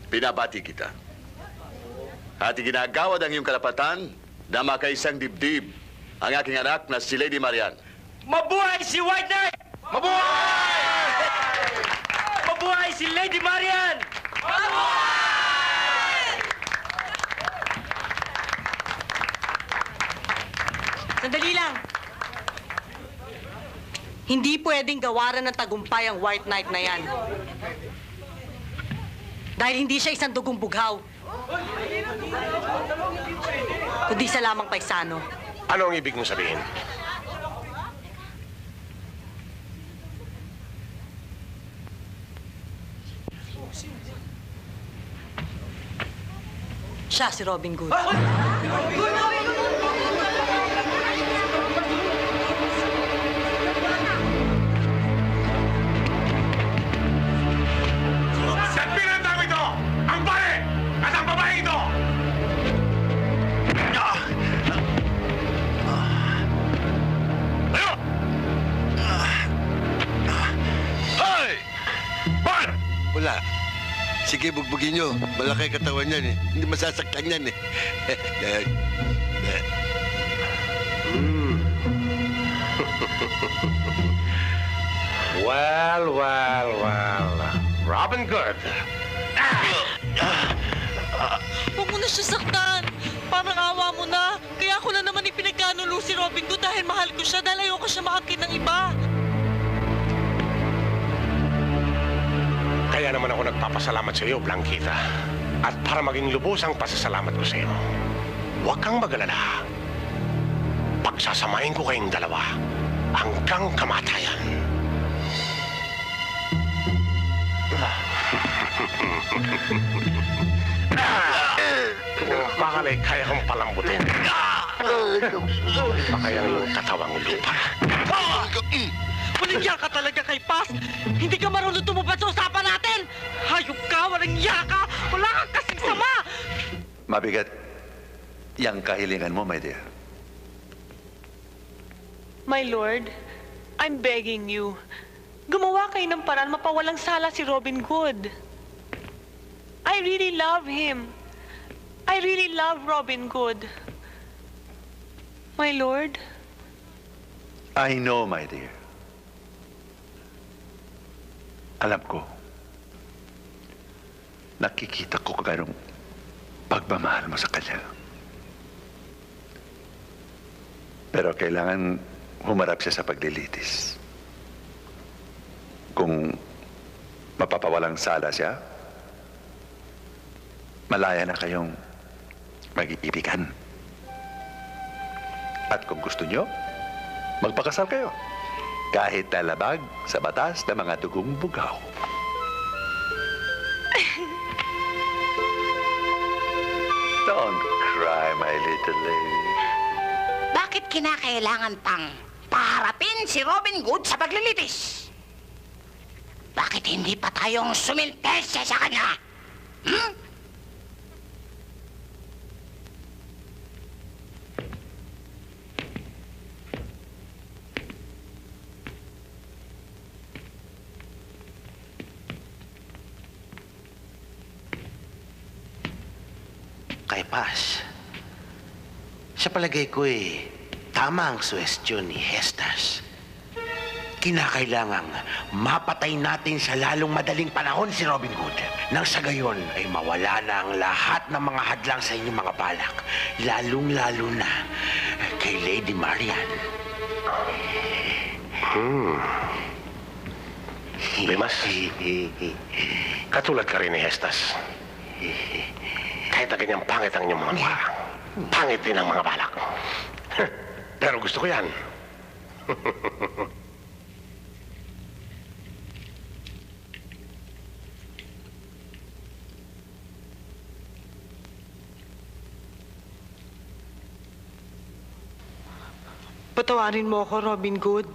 pinabati kita. At ginagawad ang iyong karapatan na makaisang dibdib ang aking anak na si Lady Marian. Mabuhay si White Knight! Mabuhay! Mabuhay si Lady Marian! Sandali lang. Hindi pwedeng gawaran ng tagumpay ang White Knight na yan. Dahil hindi siya isang dugong bughaw. Kundi sa lamang paisano. Ano ang ibig mong sabihin? Siya si Robin Good. Sa pinatang ito, ang pare at ang babae ito! Ayo! Hoy! Bar! Wala. Sige, bugbugin nyo. Malaki katawan yan eh. Hindi masasaktan yan eh. Well. Robin Good. Huwag mo na siya saktan. Parang awa mo na. Kaya ako na naman ipinagkanulo si Robin Good dahil mahal ko siya dahil ayoko siya maakit ng iba. Kaya naman ako nagpapasalamat sa iyo, Blanquita. At para maging lubos ang pasasalamat ko sa iyo, huwag kang mag-alala. Pagsasamahin ko kayong dalawa hanggang kamatayan. Bakalay kaya kong palambutin. Pakaya yung katawang lupa. Walang yaka talaga kay Paz. Hindi ka marunong tumupad sa usapan natin. Hayop ka, walang yaka. Wala kang kasing sama. Mabigat yang kahilingan mo, my dear. My lord, I'm begging you. Gumawa kayo ng paraan mapawalang sala si Robin Good. I really love him. I really love Robin Good. My lord? I know, my dear. Alam ko. Nakikita ko kung anong pagmamahal mo sa kanya. Pero kailangan humarap siya sa paglilitis. Kung mapapawalang sala siya, malaya na kayong mag-iibigan. At kung gusto nyo, magpakasal kayo. Kahit nalabag sa batas ng mga dugong bugaw. Don't cry, my little lady. Bakit kinakailangan pang paharapin si Robin Good sa paglilitis? Bakit hindi pa tayong sumintensya sa kanya? Hmm? Kay Paz, sa palagay ko tama ang suwestyon ni Hestas. Kinakailangang mapatay natin sa lalong madaling panahon si Robin Good. Nang sa gayon ay mawala na ang lahat ng mga hadlang sa inyong mga balak. Lalong-lalo na kay Lady Marian. Bimas, katulad ka rin ni Hestas. Kahit na ganyang pangit ang inyong mga mukha, pangit din ang mga balak. Pero gusto ko yan. Patawarin mo ako, Robin Good.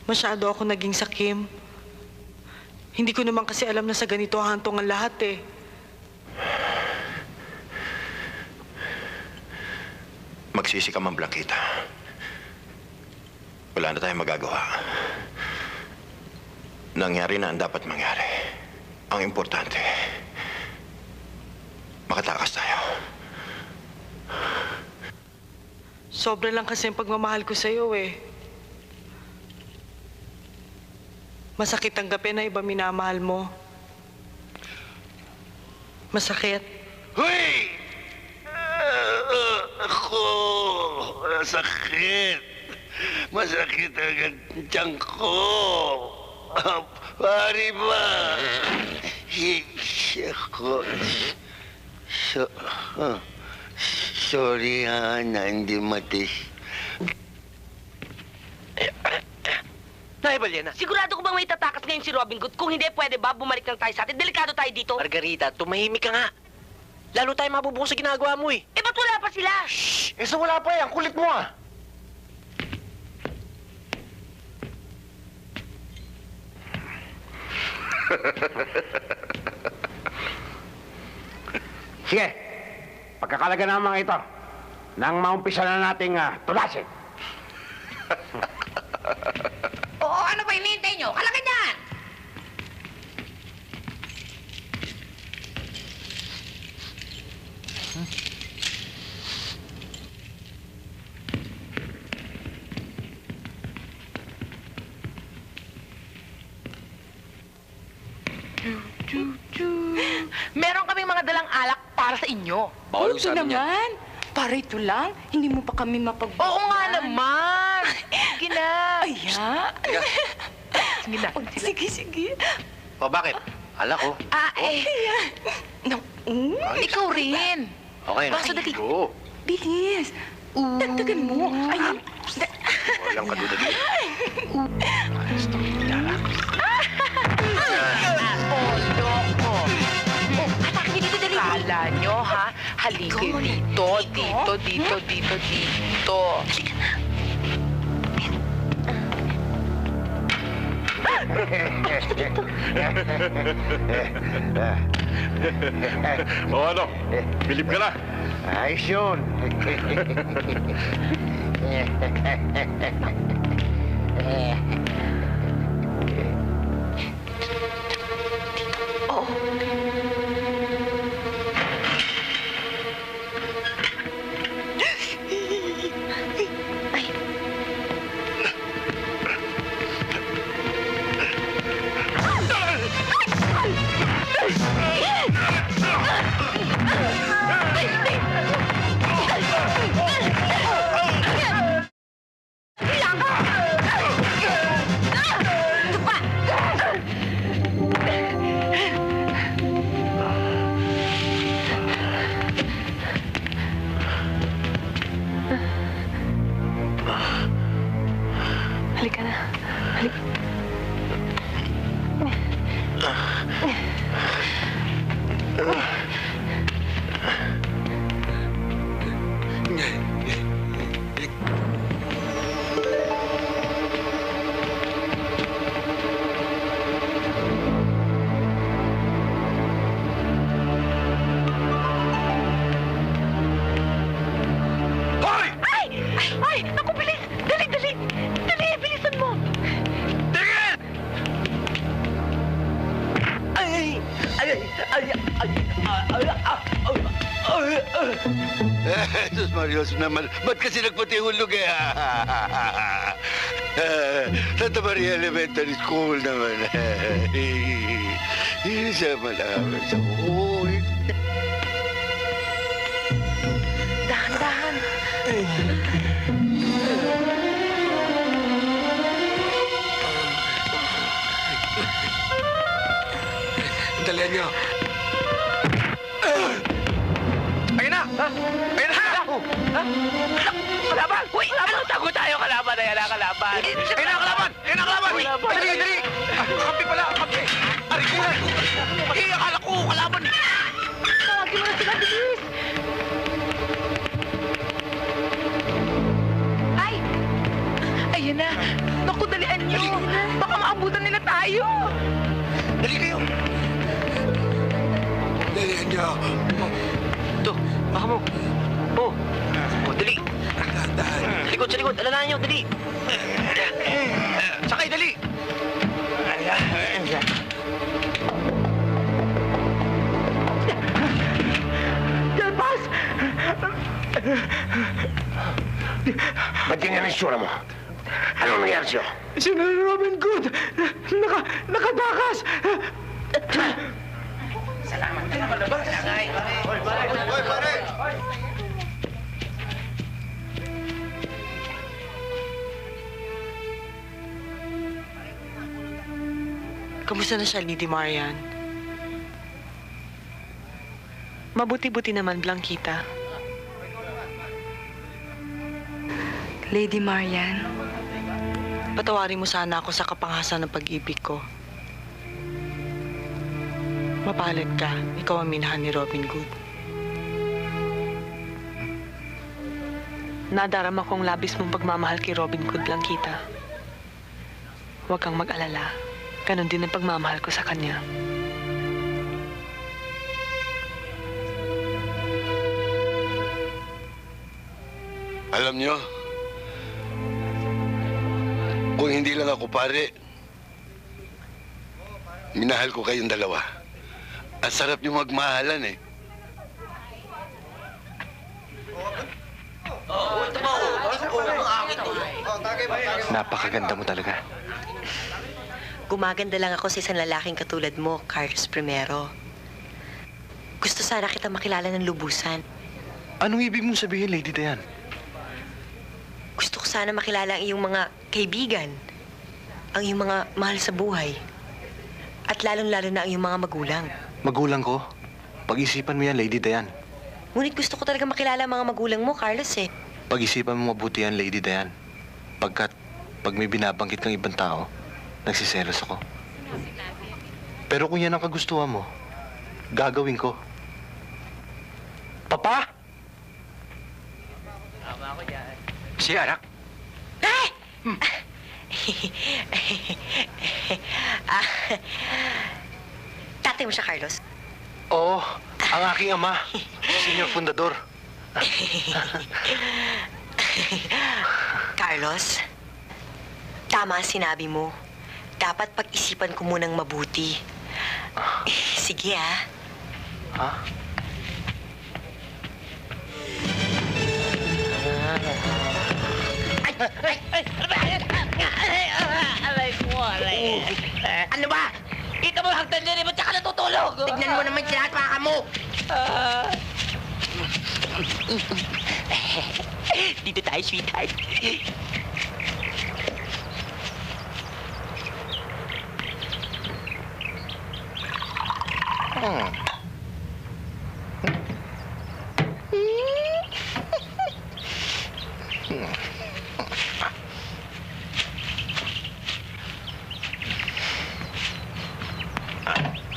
Masyado ako naging sakim. Hindi ko naman kasi alam na sa ganito hantong ang lahat eh. Magsisi ka man, Blanquita. Wala na tayong magagawa. Nangyari na ang dapat mangyari. Ang importante, makatakas tayo. Sobra lang kasi ang pagmamahal ko sa'yo eh. Masakit tanggapin na iba minamahal mo. Masakit. Hoy! Ako! Masakit! Masakit agad ang tiyan ko! Pari ba? Ako... Sorry na hindi matis. Nahibalya na. Sigurado ko bang may tatakas ngayon si Robin Hood? Kung hindi, pwede ba bumalik lang tayo sa atin? Delikado tayo dito. Margarita, tumahimik ka nga. Lalo tayo mabubuo sa ginagawa mo eh. Eh, ba't wala pa sila? Shh! Eh, so wala pa eh. Ang kulit mo ah. Sige, pagkakalaga ng mga ito, nang maumpisa na nating tulasin. Oo, ano ba hinihintay nyo? Kalagay dyan! Meron kaming mga dalang alak para sa inyo. Bawal sa amin yan. naman. Para ito lang, hindi mo pa kami mapagbawalan. Oo nga naman. Sige na. Aya. Sige na. Sige, sige. O bakit? Ala ko. Ikaw rin. Okay na. Baso dali. Go. Bilis. Dagdagan mo. Ayun. Walang kadudagi. Gusto ko yung alak. Loko. Atake niyo dito, dali. Kala nyo, ha? Halika dito, dito, dito, dito, dito. Halika na. O ano? Bilib ka na? Ayos yun. Halika na. Halika. Ay! Naku, bilis! Dali, dali! Dali, bilisan mo! Tingin! Ay! Ay! Ay! Jesus Marios naman, ba't kasi nagpatihulog eh? Santa Maria Elementary School naman. Isa malaman sa buhay. Dahan-dahan. Dalihan niyo. Ayun na! Ha? Ayun na! Ha? Kalaban! Uy! Ano tago tayo? Kalaban na yan, kalaban! Ayun na, kalaban! Ayun na, kalaban! Ay, dali, dali! Kampi pala, kampi! Aray ko yan! Eh, akala ko, kalaban! Tawagin mo na sila, bilis! Ay! Ayun na! Naku, dalian niyo! Baka maabutan nila tayo! Dali kayo! Dalihan niyo. Ito, baka mo. Oh, dali. Dahan-dahan. Sa likod, alalahan niyo, dali. Sakay, dali! Delpas! Ba't ganyan ang itsura mo? Anong nangyari sa'yo? Si Robin Good! Nakatakas! Salamat ka na palabas. Hoy, pare! Kamusta na siya, Lady Marian? Mabuti-buti naman, Blanquita. Lady Marian, Patawarin mo sana ako sa kapangasan ng pag-ibig ko. Mapalad ka, ikaw ang minahan ni Robin Good. Nadarama kong labis mong pagmamahal kay Robin Good, Blanquita. Huwag kang mag-alala. Ganon din ang pagmamahal ko sa kanya. Alam nyo, kung hindi lang ako pare, minahal ko kayong dalawa. Ang sarap nyo magmahalan eh. Napakaganda mo talaga. Gumaganda lang ako sa isang lalaking katulad mo, Carlos Primero. Gusto sana kita makilala ng lubusan. Anong ibig mong sabihin, Lady Diane? Gusto ko sana makilala ang iyong mga kaibigan, ang iyong mga mahal sa buhay, at lalong-lalo na ang iyong mga magulang. Magulang ko? Pag-isipan mo yan, Lady Diane. Ngunit gusto ko talaga makilala ang mga magulang mo, Carlos eh. Pag-isipan mo mabuti yan, Lady Diane. Pagkat pag may binabanggit kang ibang tao, nagsiselos ako. Pero kung yan ang kagustuhan mo, gagawin ko. Papa! Tama ako dyan. Si Arak? Tatay mo siya, Carlos? Oo, ang aking ama, senior fundador. Carlos, tama ang sinabi mo. Dapat pag-isipan ko munang mabuti. Sige, ah. Ha? Ano ba? Ito mo hagdan din mo tsaka natutulog. Tignan mo naman sinatpaka mo. Dito tayo, sweetheart.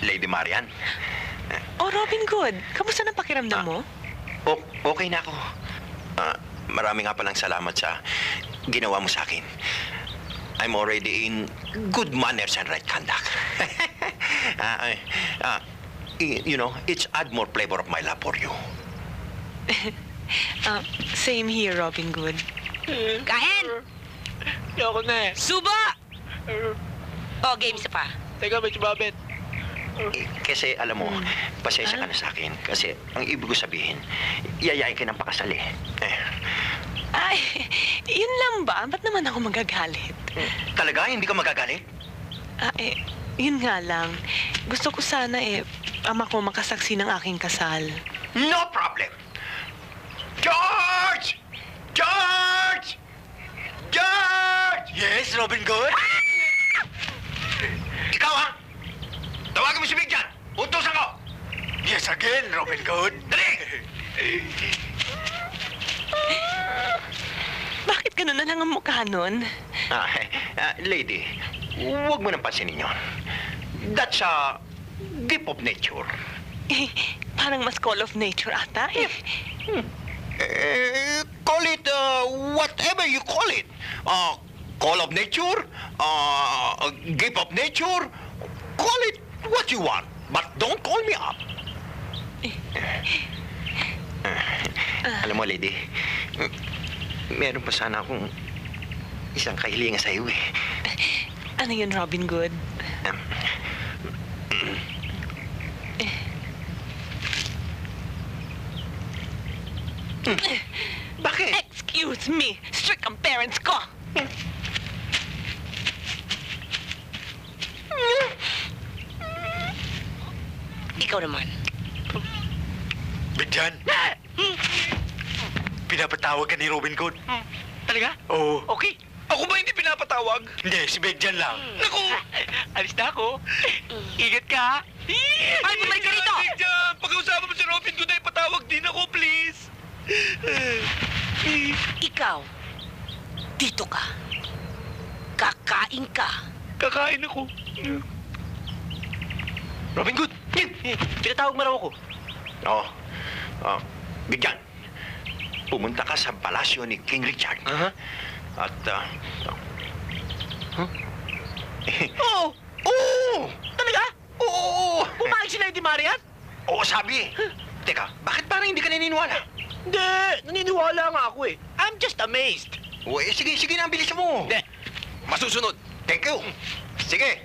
Lady Marian. Oh, Robin Good. Kamusta na pakiramdam mo? Okay na ako. Marami nga palang salamat sa ginawa mo sa akin. I'm already in good manners and right conduct. You know, it's add more flavor of my love for you. Same here, Robin Good. Kain! Ayoko na eh. Suba! Oh, games pa. Teka, Mitch Babet. Kasi alam mo, pasensya ka na sa akin. Kasi ang ibig ko sabihin, yayain ka ng pakasal eh. Ay, yun lang ba? Ba't naman ako magagalit? Talaga? Hindi ka magagalit? Yun nga lang. Gusto ko sana ama ko makasaksi ng aking kasal. No problem! George! George! George! Yes, Robin Good? Ikaw ha? Tawagin mo si Big John! Utusan ko! Yes, again, Robin Good. Dali! Bakit ganun na lang ang mukha nun? Lady, huwag mo nang pansinin yun. That's a gift of nature. Parang mas call of nature ata eh. Call it whatever you call it. Call of nature, gift of nature, call it what you want. But don't call me up. Alam mo, lady, meron pa sana akong isang kahilingan sa iyo eh. Ano yun, Robin Good? Bakit? Excuse me! Strict ang parents ko! Ikaw naman. Bigyan! Pinapatawag ka ni Robin Good. Talaga? Oo. Okay. Ako ba hindi pinapatawag? Hindi, si Bigyan lang. Naku! Alis na ako. Ingat ka, ha? Ay, bumalik ka rito! Bigyan! Pag-usapan mo si Robin Good ay patawag din ako, please. Ikaw, dito ka. Kakain ka. Kakain ako. Robin Good! Pinatawag mo raw ako. Oo. Bigyan. Pumunta ka sa palasyo ni King Richard. At, Oo! Oo! Talaga? Oo! Pumayag si Lady Marian? Oo, sabi. Teka, bakit parang hindi ka naniniwala? Hindi! Naniniwala nga ako eh. I'm just amazed. O, sige, na, bilis mo. Hindi. Masusunod. Thank you. Sige.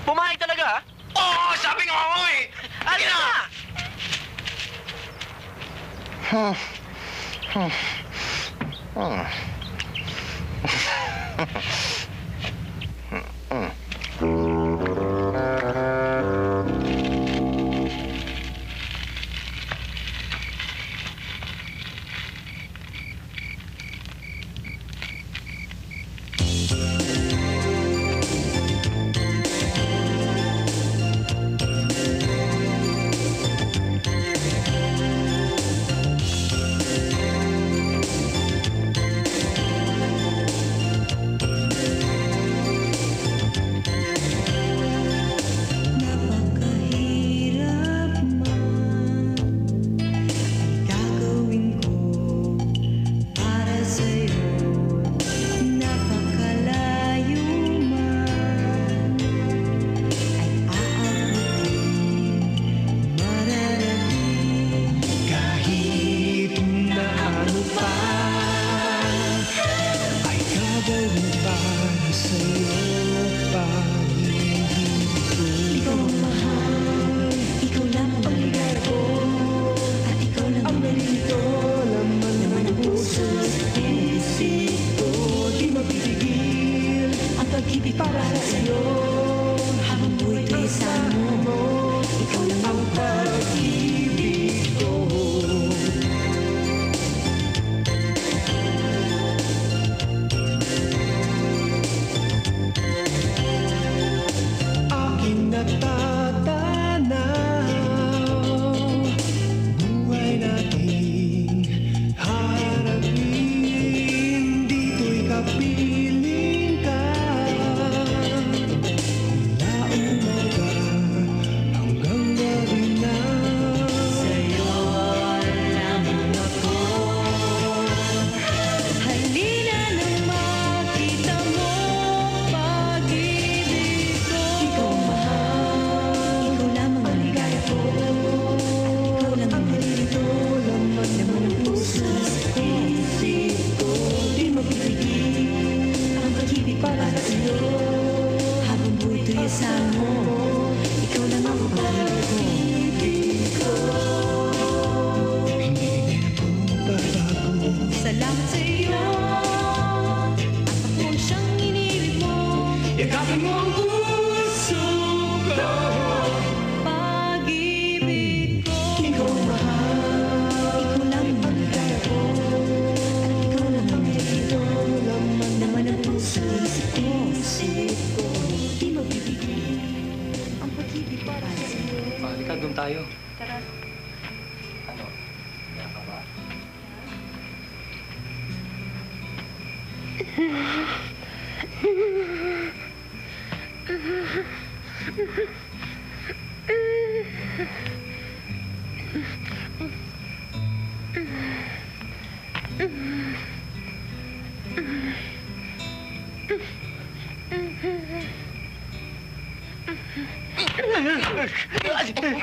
Pumayag talaga, ha? Oo, sabi nga ako eh. Ano na? Doon tayo. Tara. Ano? Kaya ka ba?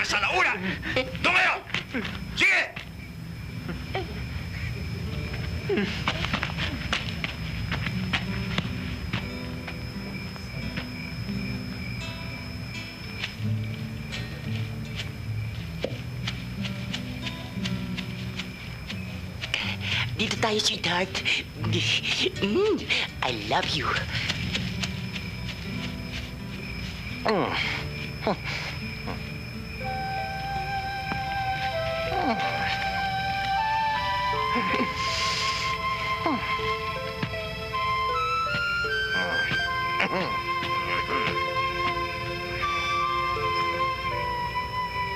Sa launa! Doon kayo! Dito tayo, sweetheart. I love you.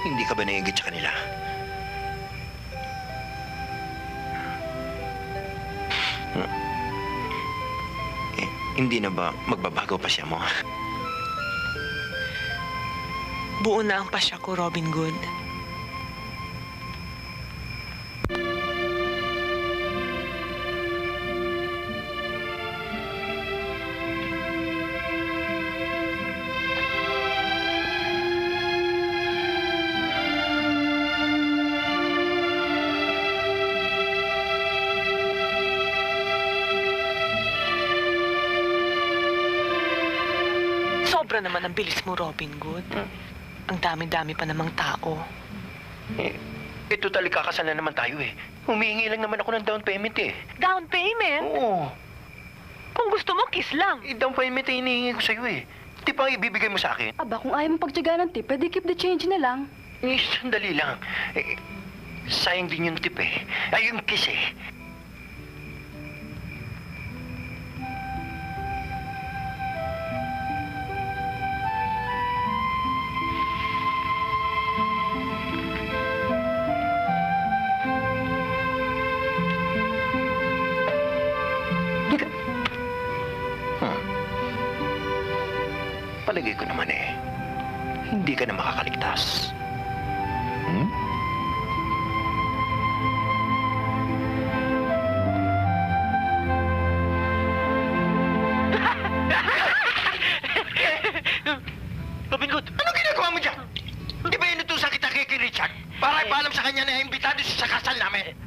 Hindi ka ba naiingit sa kanila? Hindi na ba magbabago pa siya mo? Buo na ang pasya ko, Robin Good. Sobra naman ang bilis mo, Robin Good. Ang dami-dami pa namang tao. Total, kakasal na naman tayo eh. Humihingi lang naman ako ng down payment eh. Down payment? Oo. Kung gusto mo, kiss lang. Down payment ay hinihingi ko sa'yo eh. Di pa ibibigay mo sa akin? Aba, kung ayaw mo pagtyaga ng tip, pwede keep the change na lang. Sandali lang. Sayang din yung tip eh. Ay, yung kiss eh. Palagay ko naman eh, hindi ka na makakaligtas. Robin Good, anong ginagawa mo dyan? Di ba inutusan kita kay Richard? Para ipaalam sa kanya na imbitado siya sa kasal namin.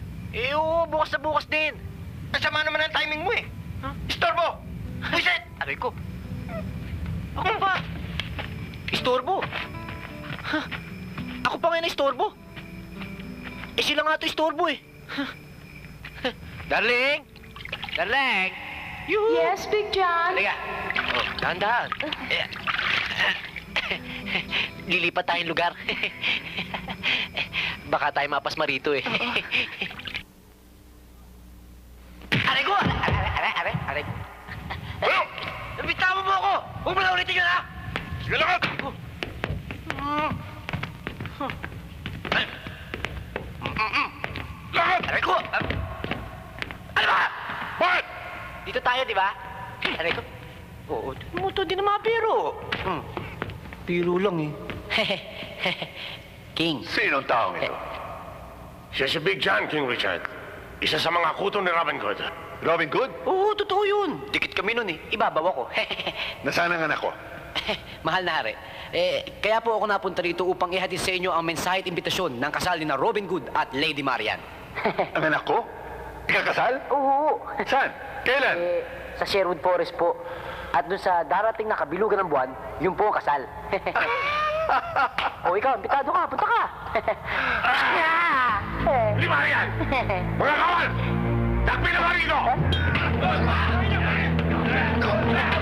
Oo, bukas na bukas din. Masama naman ang timing mo eh. Istorbo! Wisit! Aray ko. Ako pa! Istorbo! Ako pa nga na-istorbo. Sila nga ito istorbo eh. Darling! Darling! Yes, Big John? Halika. Oh, dahan-dahan. Lilipat tayong lugar. Baka tayo mapasma rito eh. Aray ko! Aray. Bitawan mo ako! Huwag mo na ulitin yun, ha? Sige lang! Lahat! Aray ko! Ano ba? Bakit? Dito tayo, di ba? Aray ko. Oo. Muto din na mga biro. Biro lang eh. King. Sinong taong ito? Siya si Big John, King Richard. Isa sa mga kuto ni Robin Good. Robin Good? Oo, totoo yun. Dikit kami nun eh. Ibabaw ako. Nasaan ang anak ko? Mahal na hari, kaya po ako napunta rito upang ihatid sa inyo ang mensahe at imbitasyon ng kasal ni na Robin Good at Lady Marian. Ang anak ko? Ikakasal? Oo. Saan? Kailan? Sa Sherwood Forest po. At dun sa darating na kabilugan ng buwan, yun po ang kasal. O ikaw, imbitado ka, punta ka. Di Marian! Mga kawan! Takpi na ba rito?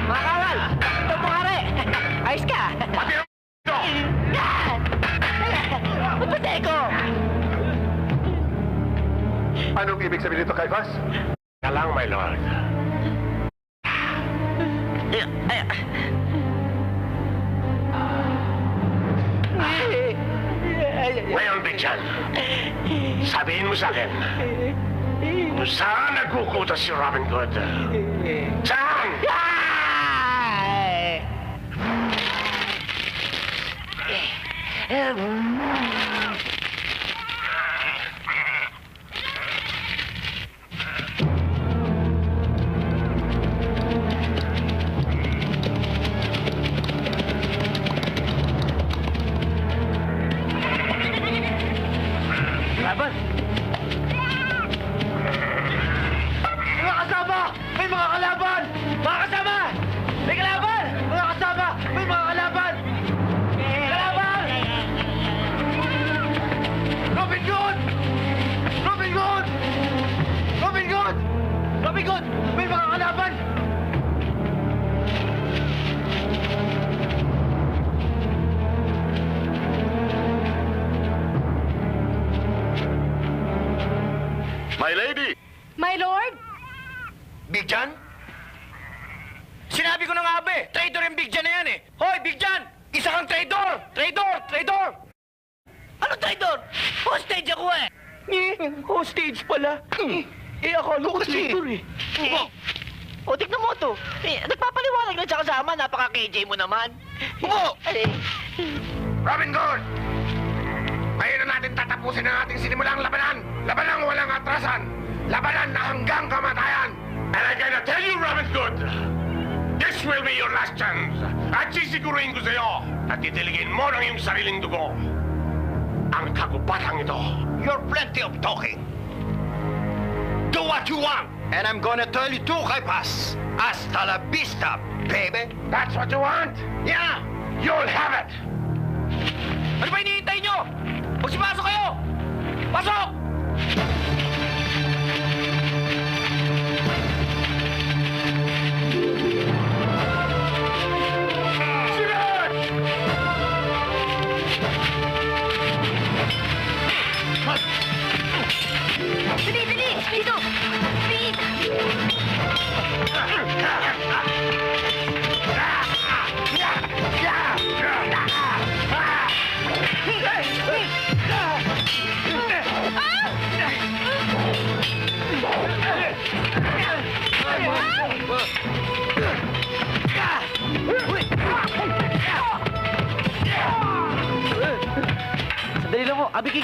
Mga kawal! Ito po hari! Ayos ka! Pati na ito! Ba't ba teko? Anong ibig sabihin nito, Kaifas? Kalang, my lord. Ngayon, Big John, sabihin mo sa akin, kung saan nagkukutas si Robin Good? Saan? Laban! Mga kasama! May mga kalaban! Mga kasama! May kalaban! Mga kasama! May mga kalaban! Kalaban! Robin Good! Robin Good! Robin Robin Hood! May mga kalaban! My lady! My lord? Big John? Sinabi ko na nga ba eh, traitor yung Big John na yan eh. Hoy, Big John! Isa kang traitor! Traitor! Traitor! Ano traitor? Hostage ako eh! Hostage pala. Akala ko traitor eh. O, tignan mo to. Nagpapaliwanag na siya kasama, napaka-KJ mo naman. Upo! Robin Hood! Ngayon na natin tatapusin ang ating sinimulang labanan. Labanang walang atrasan. Labanan na hanggang kamatayan. And I gotta tell you, Robin Hood, this will be your last chance. At sisiguruhin ko sa'yo at titiligin mo ng iyong sariling dugo. Ang kagubatan ito. You're plenty of talking. Do what you want. And I'm gonna tell you too, Kaipas. Hasta la vista, baby. That's what you want? Yeah. You'll have it. Ano ba hinihintay nyo? Magsipasok kayo! Pasok! Dali, dali! Dito! Dito! Sandali lang po, Abigig.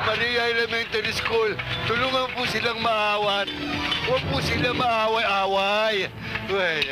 Maria Elementary School, tulungan po silang maawat. Huwag po sila maaway-away. Well,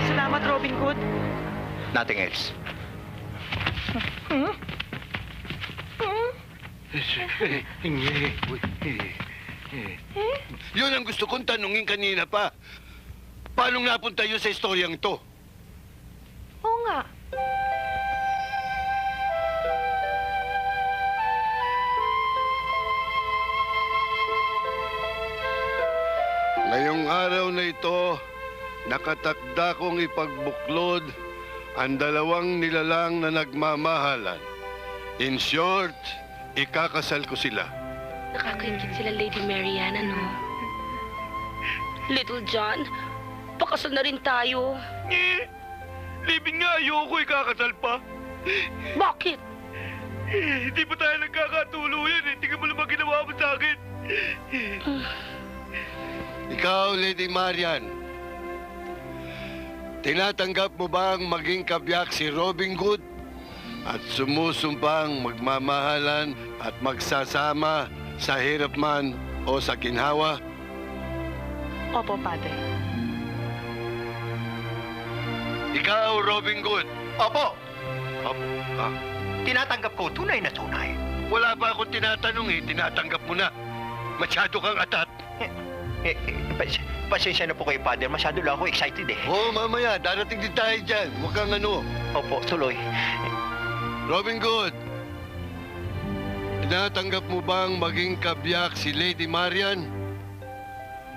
Salamat, Robin Hood. Nothing else. Yun ang gusto kong tanungin kanina pa. Paano napunta yun sa istoryang to? Oo nga. Ngayong araw na ito, nakatakda kong ipagbuklod ang dalawang nilalang na nagmamahalan. In short, ikakasal ko sila. Nakakaingit sila, Lady Marian, ano? Little John, pakasal na rin tayo. Libin nga, ayoko ikakasal pa. Bakit? Hindi pa tayo nagkakatuluyan eh. Tingnan mo naman ginawa mo sa akin. Ikaw, Lady Marian, tinatanggap mo bang maging kabiyak si Robin Hood at sumusumpang magmamahalan at magsasama sa hirap man o sa ginhawa? Opo, Padre. Ikaw, Robin Hood. Opo. Opo. Ah. Tinatanggap ko, tunay na tunay. Wala pa akong tinatanong eh, tinatanggap mo na. Masyado kang atat. Pasensya na po kayo, Father. Masyado lang ako excited eh. Oo, mamaya. Darating din tayo dyan. Huwag kang ano. Opo, tuloy. Robin Hood, tinatanggap mo bang maging kabiyak si Lady Marian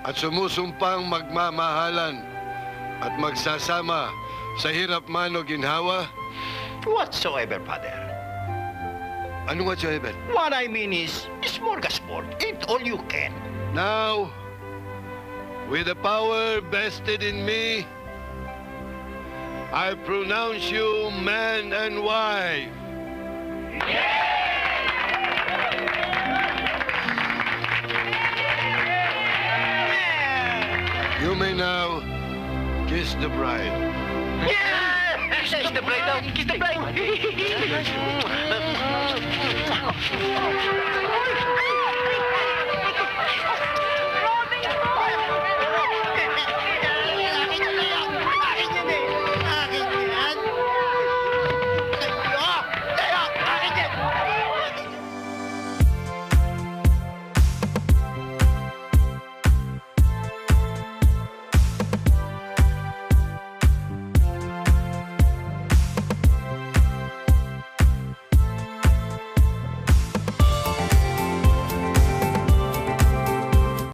at sumusumpang magmamahalan at magsasama sa hirap man o ginhawa? Whatsoever, Father. Ano whatsoever? What I mean is, smorgasbord. Eat all you can. Now, with the power vested in me, I pronounce you man and wife. You may now kiss the bride. Kiss the bride daw. Kiss the bride.